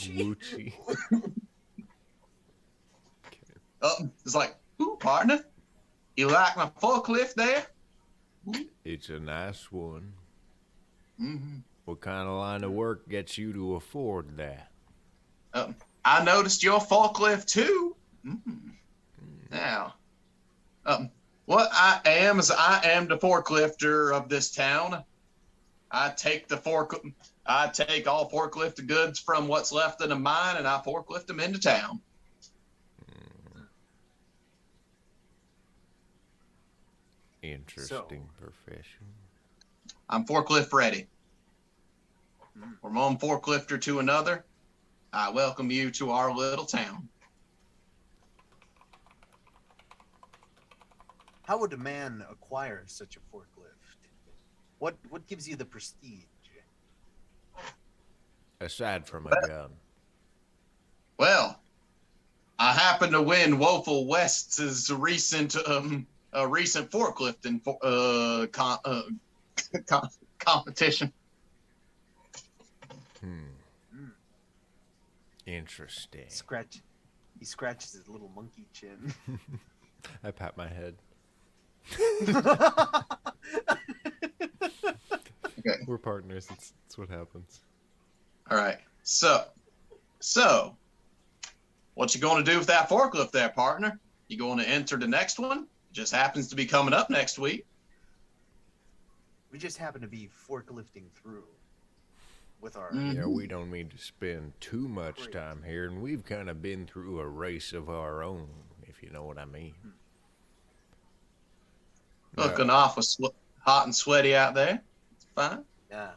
Gucci. It's like, ooh, partner, you like my forklift there? It's a nice one. Mm-hmm. What kind of line of work gets you to afford that? I noticed your forklift too. Now, what I am is I am the forklifter of this town. I take all forklift goods from what's left in the mine, and I forklift them into town. Interesting profession. I'm forklift ready. From one forklifter to another, I welcome you to our little town. How would a man acquire such a forklift? What gives you the prestige? Aside from a gun. Well, I happen to win Woeful West's recent forklifting competition. Interesting. He scratches his little monkey chin. I pat my head. Okay. We're partners. It's what happens. All right. So, what you going to do with that forklift there, partner? You going to enter the next one? It just happens to be coming up next week. We just happen to be forklifting through with our. Yeah, we don't mean to spend too much time here, and we've kind of been through a race of our own, if you know what I mean. Looking awful hot and sweaty out there. It's fine. Yeah.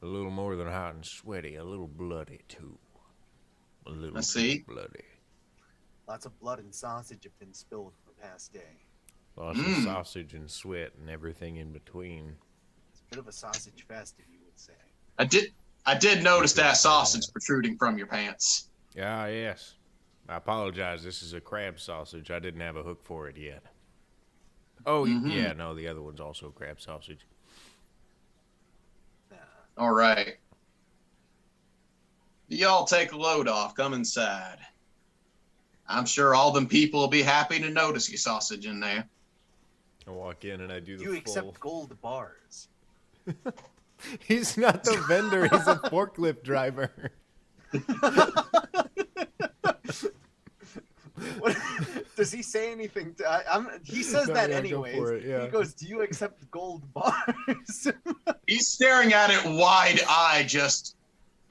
A little more than hot and sweaty, a little bloody too. A little I see. too bloody. Lots of blood and sausage have been spilled the past day. Lots of sausage and sweat and everything in between. It's a bit of a sausage fest, if you would say. I did notice that sausage protruding from your pants. Ah, yes. I apologize. This is a crab sausage. I didn't have a hook for it yet. Oh, yeah, no, the other one's also crab sausage. Yeah. All right. Y'all take a load off. Come inside. I'm sure all them people will be happy to notice your sausage in there. I walk in and I do the You full... accept gold bars. He's not the vendor, he's a forklift driver. What, does he say anything? He says No, that yeah, go anyways. for it, yeah. He goes, "Do you accept gold bars?" He's staring at it wide-eyed, just,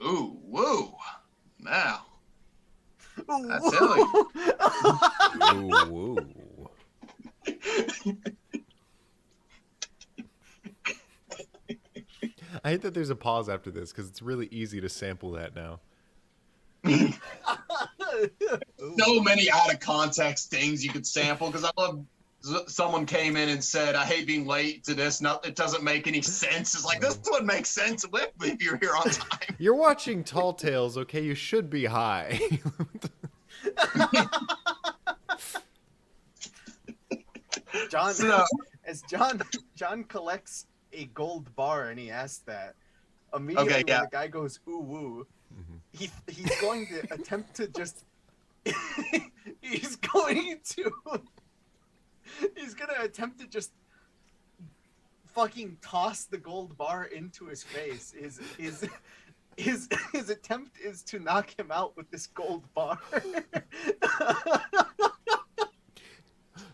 ooh, woo. Now, I tell you. Ooh, ooh. I hate that there's a pause after this because it's really easy to sample that now. So many out of context things you could sample, because I love someone came in and said, I hate being late to this. No, it doesn't make any sense. It's like, this would make sense if you're here on time. You're watching Tall Tales, okay? You should be high. John, So- as John collects a gold bar and he asks that, immediately Okay, yeah. when the guy goes ooh woo, he's going to attempt to just he's gonna attempt to just fucking toss the gold bar into his face. His attempt is to knock him out with this gold bar.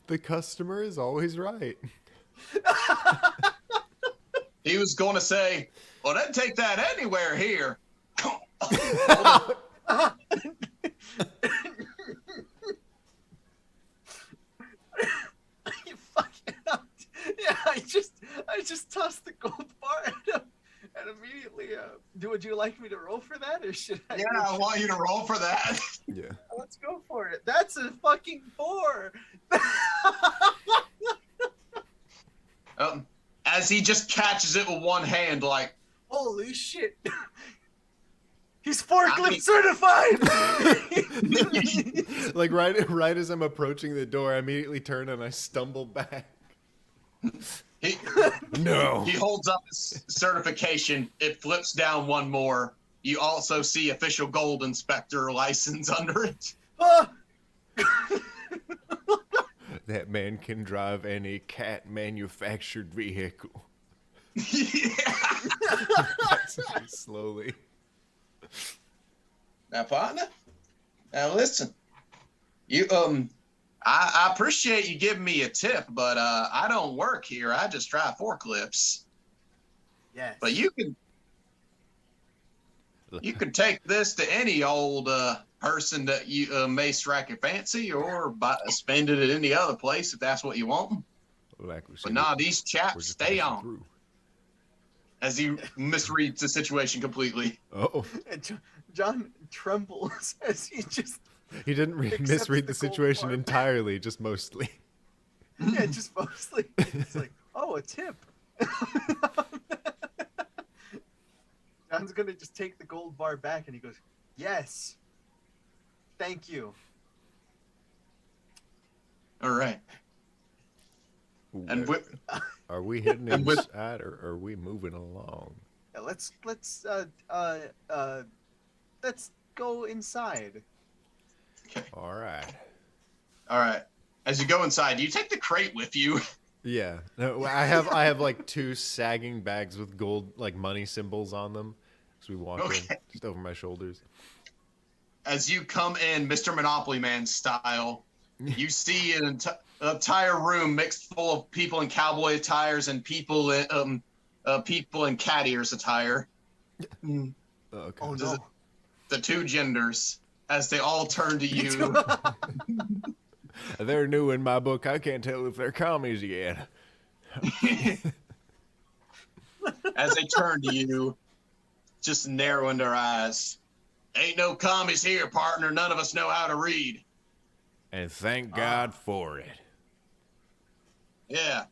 The customer is always right. He was going to say, well, they'd take that anywhere here. You fucking up. Yeah, I just tossed the gold bar at him, and immediately, would you like me to roll for that, or should I? Yeah, I want you to roll for that. Yeah. Let's go for it. That's a fucking 4. As he just catches it with one hand, like, Holy shit. He's forklift certified. Like right as I'm approaching the door, I immediately turn and I stumble back. No. He holds up his certification. It flips down one more. You also see official gold inspector license under it. That man can drive any cat manufactured vehicle. Yeah. Slowly. Now, partner. Now, listen. You I appreciate you giving me a tip, but I don't work here. I just drive forklifts. Yes. But you can take this to any old person that you may strike your fancy, or spend it at any other place if that's what you want. Like we But said, nah, these we're chaps just stay passing on. through. As he misreads the situation completely. Oh, And John trembles as he just he didn't Accepts misread the the gold situation bar. entirely, just mostly. just mostly it's like, oh, a tip. John's gonna just take the gold bar back and he goes, yes, thank you. All right. Ooh, And are we heading and with- inside or are we moving along? Yeah, let's go inside. All right. all right. As you go inside, you take the crate with you. Yeah. No, I have like 2 sagging bags with gold like money symbols on them. So we walk in Okay. just over my shoulders. As you come in, Mr. Monopoly Man style, you see an entire room mixed full of people in cowboy attires and people in cat ears attire. Oh, okay. Oh Does no. it- The 2 genders, as they all turn to you. They're new in my book. I can't tell if they're commies yet. As they turn to you, just narrowing their eyes. Ain't no commies here, partner. None of us know how to read. And thank God for it. Yeah.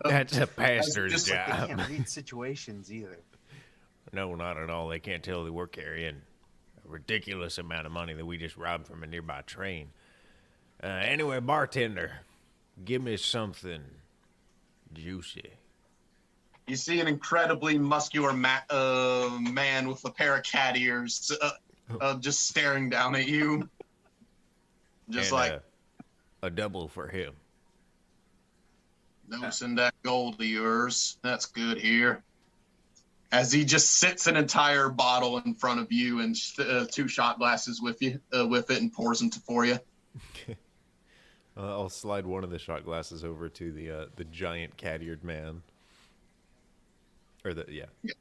That's a pastor's just like They job. can't read situations either. No, not at all. They can't tell that we're carrying a ridiculous amount of money that we just robbed from a nearby train. Anyway, bartender, give me something juicy. You see an incredibly muscular man with a pair of cat ears just staring down at you. Just And, like, a double for him. Noticing that gold of yours. That's good here. As he just sits an entire bottle in front of you and 2 shot glasses with it and pours them for you. Okay. I'll slide one of the shot glasses over to the giant cat-eared man. Or yeah, like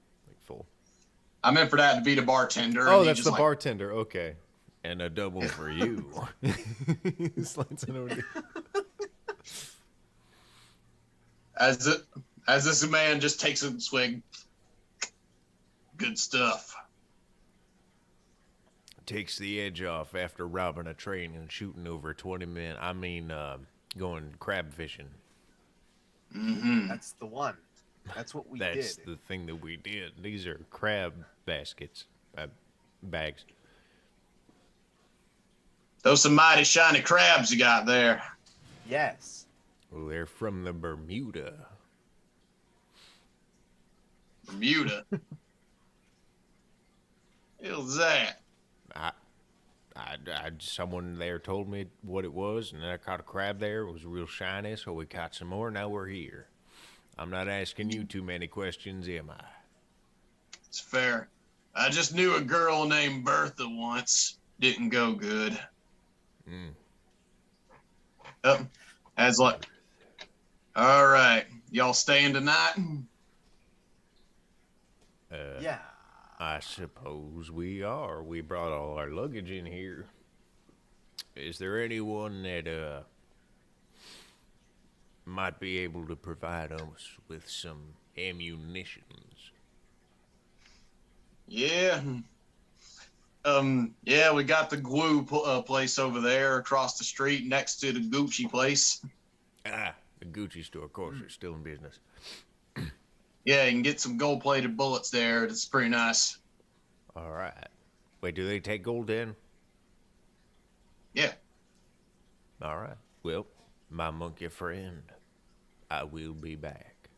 full. I meant for that to be the bartender. Oh, that's the bartender. Okay. And a double for you. He slides it over to you. As this man just takes a swig. Good stuff. Takes the edge off after robbing a train and shooting over 20 men. I mean, going crab fishing. Mm-hmm. That's the one. That's what we did. That's the thing that we did. These are crab baskets, bags. Those some mighty shiny crabs you got there. Yes. Well, they're from the Bermuda. Bermuda. What's that? Someone there told me what it was, and I caught a crab there. It was real shiny, so we caught some more. Now we're here. I'm not asking you too many questions, am I? It's fair. I just knew a girl named Bertha once. Didn't go good. As like, all right, y'all staying tonight? Yeah. I suppose we are. We brought all our luggage in here. Is there anyone that might be able to provide us with some ammunitions? Yeah. Yeah, we got the glue place over there across the street next to the Gucci place. Ah, the Gucci store, of course, is still in business. Yeah, you can get some gold-plated bullets there. It's pretty nice. All right. Wait, do they take gold in? Yeah. All right. Well, my monkey friend, I will be back.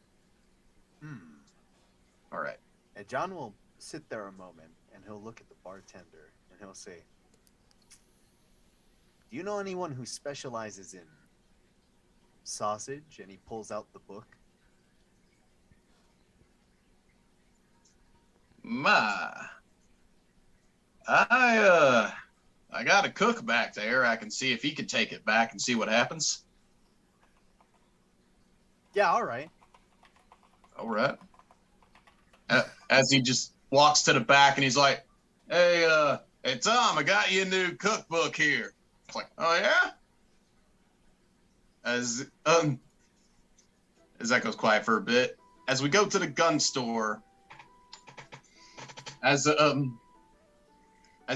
All right. And John will sit there a moment, and he'll look at the bartender, and he'll say, "Do you know anyone who specializes in sausage?" And he pulls out the book. I got a cook back there. I can see if he could take it back and see what happens. Yeah, all right. All right. As he just walks to the back and he's like, hey Tom, I got you a new cookbook here. It's like, oh yeah? As that goes quiet for a bit, as we go to the gun store, as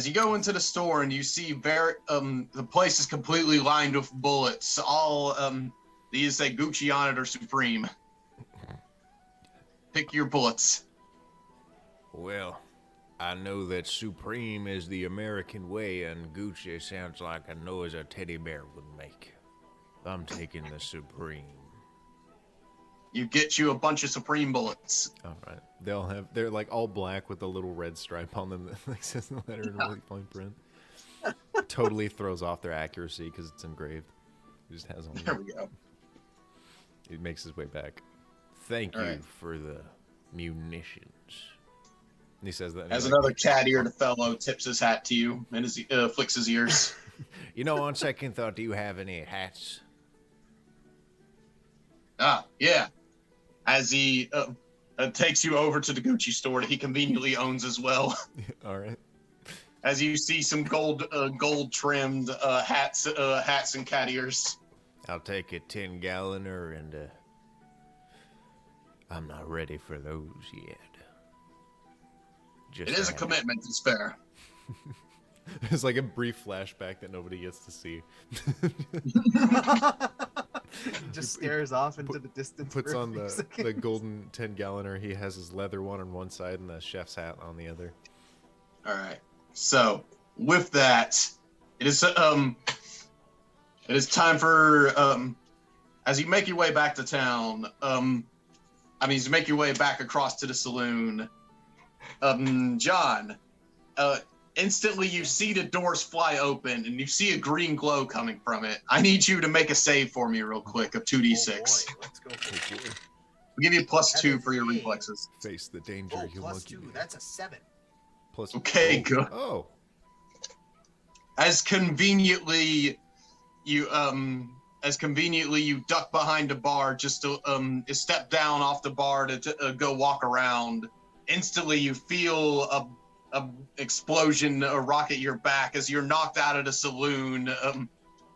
you go into the store and you see the place is completely lined with bullets. All these say Gucci on it or Supreme. Pick your bullets. Well, I know that Supreme is the American way, and Gucci sounds like a noise a teddy bear would make. I'm taking the Supreme. You get you a bunch of Supreme bullets. All right. They're like all black with a little red stripe on them that like says the letter in really fine print. Totally throws off their accuracy because it's engraved. It just has on. There we go. He makes his way back. Thank you for the munitions. And he says that. As another cat-eared fellow tips his hat to you and flicks his ears. You know, on second thought, do you have any hats? Yeah. As he takes you over to the Gucci store that he conveniently owns as well. All right. As you see some gold-trimmed hats and cat ears. I'll take a 10-galloner, and I'm not ready for those yet. It is a commitment, it's fair. It's like a brief flashback that nobody gets to see. He just stares off into the distance. Puts on the golden 10-galloner. He has his leather one on one side and the chef's hat on the other. All right. So with that, it is time for as you make your way back to town. As you make your way back across to the saloon. John, instantly you see the doors fly open and you see a green glow coming from it. I need you to make a save for me real quick of 2d6. Oh boy, let's go for it. I'll give you +2 for your a- reflexes. Face the danger, Oh, you plus monkey. 2. That's a 7. Plus. Okay, good. Oh. As conveniently you duck behind a bar just to step down off the bar to go walk around. Instantly you feel a explosion rocket your back as you're knocked out of the saloon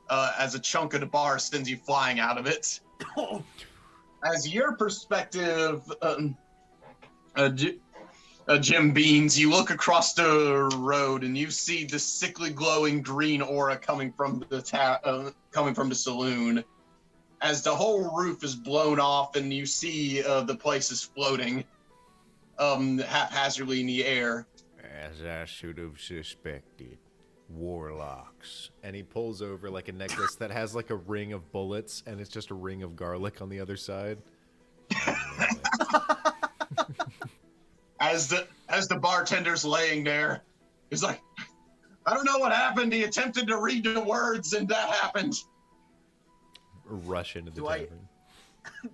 as a chunk of the bar sends you flying out of it. As your perspective, Jim Beans, you look across the road and you see the sickly glowing green aura coming from the saloon. As the whole roof is blown off and you see the place is floating haphazardly in the air. As I should have suspected. Warlocks. And he pulls over like a necklace that has like a ring of bullets and it's just a ring of garlic on the other side. As the bartender's laying there, he's like, I don't know what happened. He attempted to read the words and that happened. Rush into the tavern.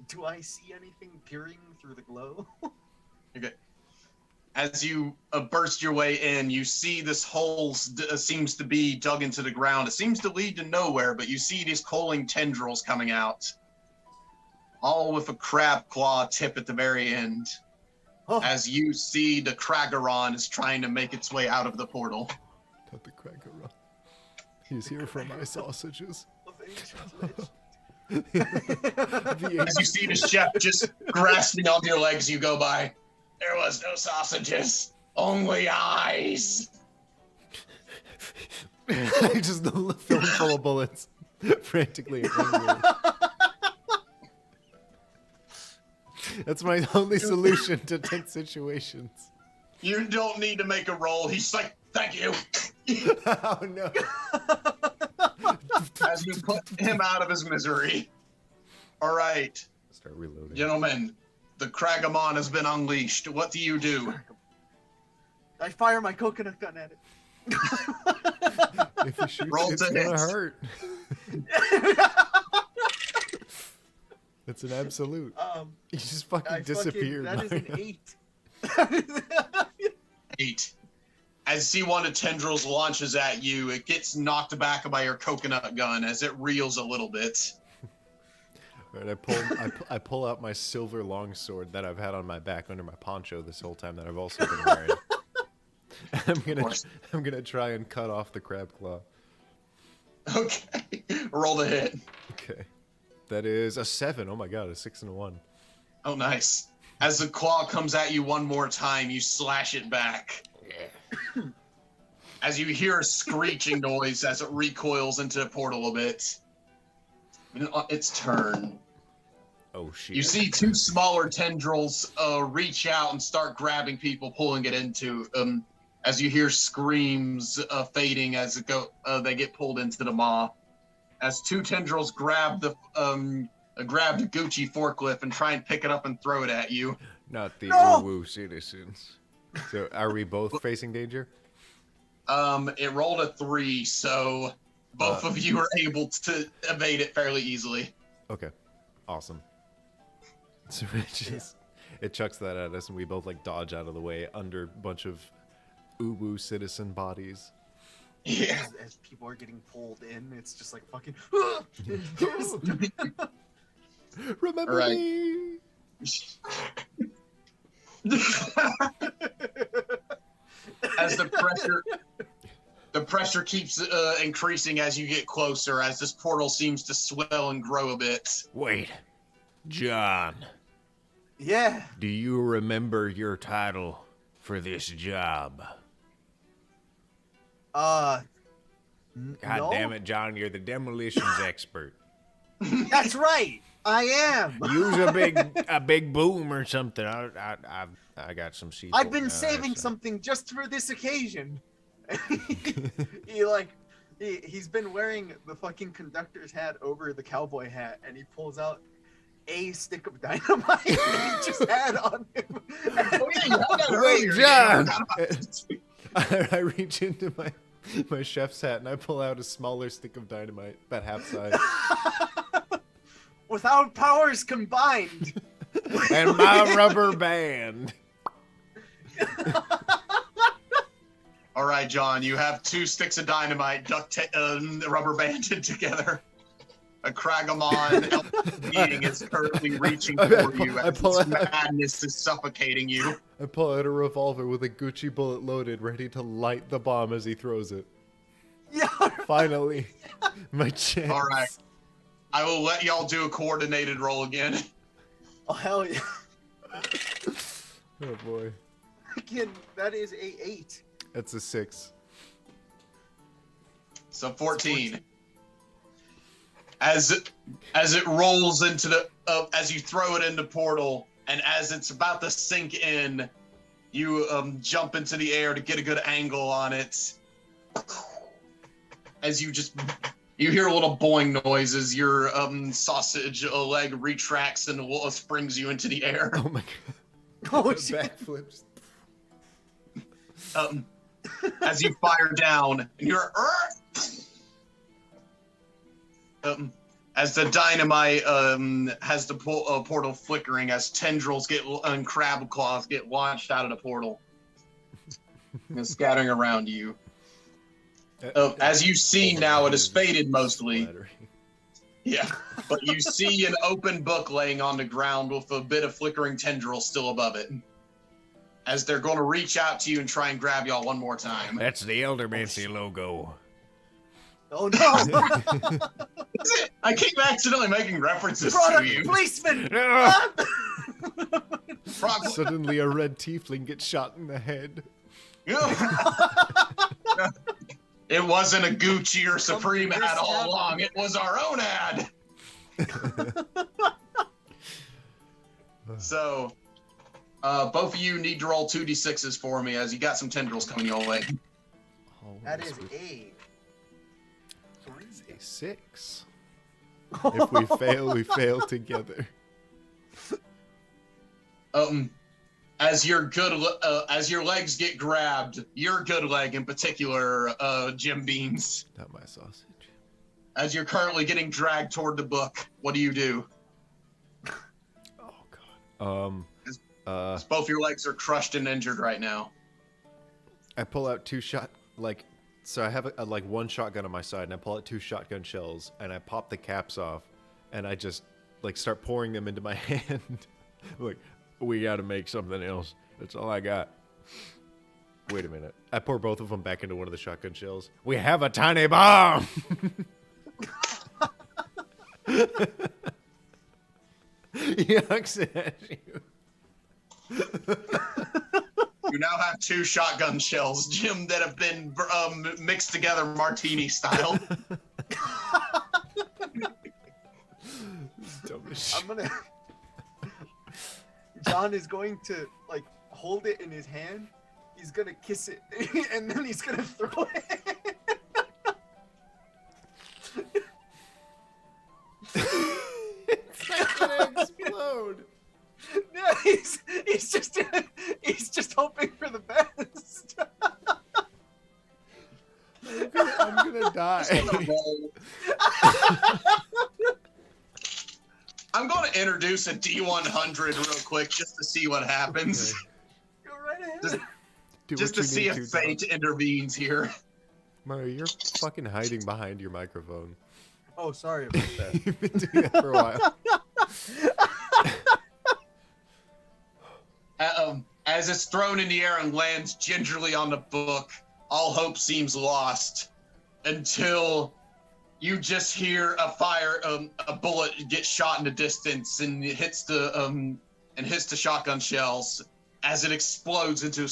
Do I see anything peering through the glow? Okay. As you burst your way in, you see this hole seems to be dug into the ground. It seems to lead to nowhere, but you see these coiling tendrils coming out, all with a crab claw tip at the very end. Oh. As you see the Kragaron is trying to make its way out of the portal. Not the Kragaron. He's here for my sausages. As you see the chef just grasping onto your legs, you go by. There was no sausages, only eyes. I just filled full of bullets, frantically. That's my only solution to tense situations. You don't need to make a roll. He's like, thank you. Oh no. As you put him out of his misery. All right. Start reloading. Gentlemen, the Kragamon has been unleashed. What do you do? I fire my coconut gun at it. If you shoot Roll it, it's to gonna hit. hurt. It's an absolute. You just fucking disappeared. That is an 8. 8. As C1 of tendrils launches at you, it gets knocked back by your coconut gun as it reels a little bit. All right, I pull out my silver longsword that I've had on my back under my poncho this whole time that I've also been wearing. I'm gonna try and cut off the crab claw. Okay, roll the hit. Okay, that is a 7. Oh my god, a 6 and a 1. Oh, nice. As the claw comes at you one more time, you slash it back. As you hear a screeching noise as it recoils into the portal a bit. Its turn. Oh shit. You see 2 smaller tendrils reach out and start grabbing people, pulling it into as you hear screams fading as they get pulled into the maw. As 2 tendrils grab the Gucci forklift and try and pick it up and throw it at you. Not the No! Uwu citizens. So are we both facing danger? It rolled a 3, so both of you are able to evade it fairly easily. Okay, awesome. So it chucks that at us, and we both like dodge out of the way under a bunch of Uwu citizen bodies. Yeah. As people are getting pulled in, it's just like fucking. Remember Right. me? As the pressure keeps increasing as you get closer, as this portal seems to swell and grow a bit. Wait, John. Yeah. Do you remember your title for this job? God No? damn it, John! You're the demolitions expert. That's right. I am. Use a big boom or something. I got some sheep. I've been saving something just for this occasion. He's been wearing the fucking conductor's hat over the cowboy hat, and he pulls out a stick of dynamite that he just had on him. Wait, John! I reach into my chef's hat and I pull out a smaller stick of dynamite, about half size. Without powers combined. And my rubber band. All right, John, you have 2 sticks of dynamite rubber banded together. A Kragamon being is currently reaching for you as its madness is suffocating you. I pull out a revolver with a Gucci bullet loaded, ready to light the bomb as he throws it. Yeah. Finally, my chance. All right. I will let y'all do a coordinated roll again. Oh, hell yeah. Oh, boy. Again, that is a 8. That's a 6. So 14. As it rolls into the as you throw it into portal, and as it's about to sink in, you jump into the air to get a good angle on it. As you hear a little boing noises, your sausage leg retracts and springs you into the air. Oh my god! Oh shit! Backflips. As you fire down, and you're as the dynamite has the portal flickering, as tendrils and crab claws get launched out of the portal and scattering around you. As you see now, it is faded mostly. Yeah, but you see an open book laying on the ground with a bit of flickering tendril still above it. As they're going to reach out to you and try and grab y'all one more time. That's the Eldermancy logo. Oh no! I keep accidentally making references to Product you. placement! Suddenly a red tiefling gets shot in the head. It wasn't a Gucci or Supreme ad all along. It was our own ad. So, both of you need to roll 2d6s for me, as you got some tendrils coming your way. That is a 6. If we fail, we fail together. As your legs get grabbed, your good leg in particular, Jim Beans. Not my sausage. As you're currently getting dragged toward the book, what do you do? Oh god. As both your legs are crushed and injured right now. I pull out 2 so I have like 1 shotgun on my side, and I pull out 2 shotgun shells, and I pop the caps off, and I just like start pouring them into my hand. Like, we gotta make something else. That's all I got. Wait a minute. I pour both of them back into one of the shotgun shells. We have a tiny bomb! Yucks at you. You now have 2 shotgun shells, Jim, that have been mixed together martini style. I'm gonna... John is going to, like, hold it in his hand. He's gonna kiss it, and then he's gonna throw it. It's not gonna explode. No, he's just hoping for the best. I'm gonna die. I'm going to introduce a D100 real quick just to see what happens. Okay. Go right ahead. Just to see if fate intervenes here. Mario, you're fucking hiding behind your microphone. Oh, sorry about that. You've been doing that for a while. As it's thrown in the air and lands gingerly on the book, all hope seems lost until you just hear a bullet get shot in the distance and it hits the shotgun shells as it explodes into a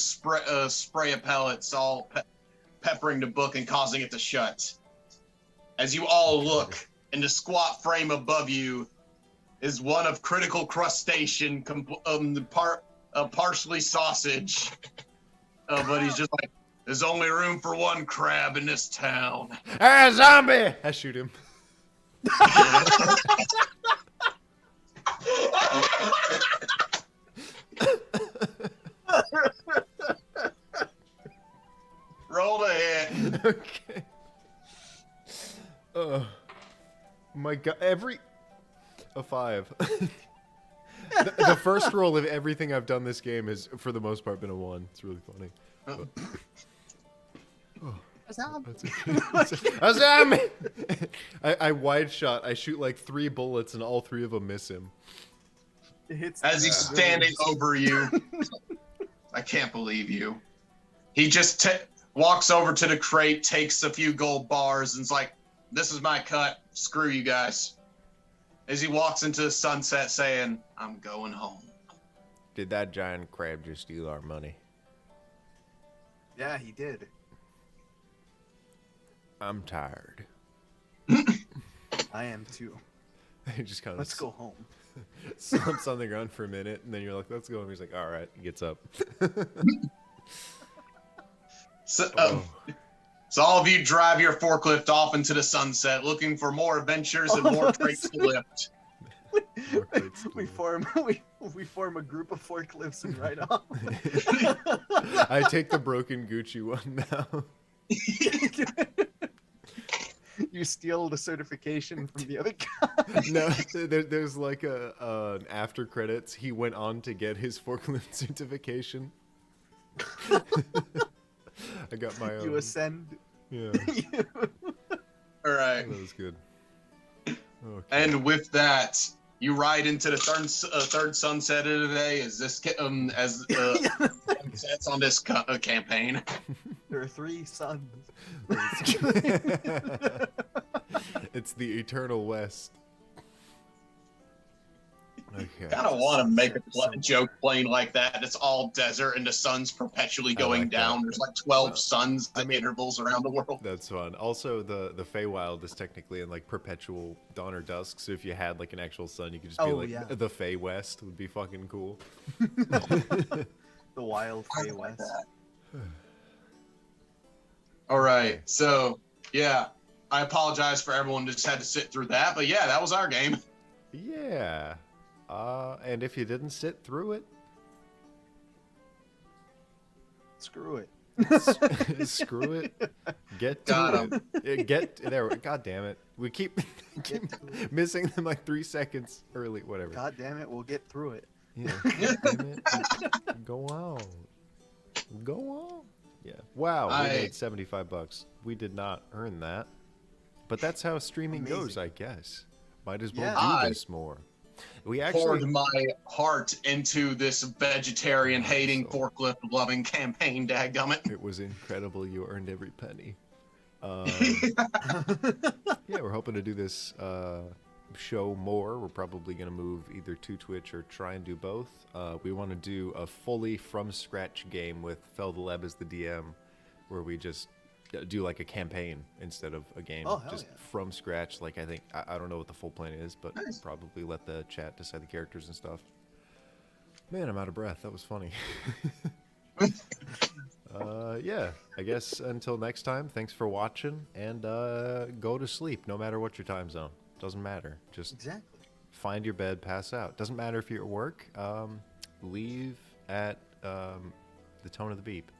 spray of pellets, all peppering the book and causing it to shut. As you all look, in the squat frame above you is one of critical crustacean, partially sausage. But he's just like, there's only room for one crab in this town. Ah, zombie! I shoot him. Okay. My God, a 5. The first roll of everything I've done this game has, for the most part, been a 1. It's really funny. But, Azam! I wide shot. I shoot like 3 bullets, and all 3 of them miss him. As he's standing over you. I can't believe you. He just walks over to the crate, takes a few gold bars, and's like, "This is my cut. Screw you guys." As he walks into the sunset saying, "I'm going home." Did that giant crab just steal our money? Yeah, he did. I'm tired. I am too. He just kind of Let's go home. slumps on the ground for a minute, and then you're like, "Let's go." And he's like, "All right." He gets up. So all of you drive your forklift off into the sunset, looking for more adventures and more crates to lift. We form a group of forklifts and ride off. I take the broken Gucci one now. You steal the certification from the other guy. No, there's like an after credits. He went on to get his forklift certification. I got my own. You ascend. Yeah. All right. That was good. Okay. And with that, you ride into the third sunset of the day. As this sunsets on this campaign. There are 3 suns. It's the Eternal West. Okay. Kind of want to make a joke playing like that. It's all desert and the sun's perpetually going like down. that. There's like 12 suns at intervals around the world. That's fun. Also, the Feywild is technically in like perpetual dawn or dusk. So if you had like an actual sun, you could just be like the Fey West would be fucking cool. The wild Fey West. All right, so yeah, I apologize for everyone who just had to sit through that, but yeah, that was our game. Yeah. And if you didn't sit through it, Screw it. screw it. Get to it. Get there. God damn it. We keep missing them like 3 seconds early. Whatever. God damn it, we'll get through it. Yeah. God damn it. Go on. Go on. Yeah. Wow. We made $75. We did not earn that. But that's how streaming goes, I guess. Might as well do this more. We actually poured my heart into this vegetarian hating forklift loving campaign, dadgummit. It was incredible. You earned every penny. Yeah, we're hoping to do this show more. We're probably going to move either to Twitch or try and do both. We want to do a fully from scratch game with Feldeleb as the DM, where we just do like a campaign instead of a game. Just from scratch. Like, I don't know what the full plan is, but probably let the chat decide the characters and stuff. Man, I'm out of breath. That was funny. Yeah, I guess until next time, thanks for watching, and go to sleep no matter what your time zone. Doesn't matter. Just find your bed, pass out. Doesn't matter if you're at work. Leave at the tone of the beep.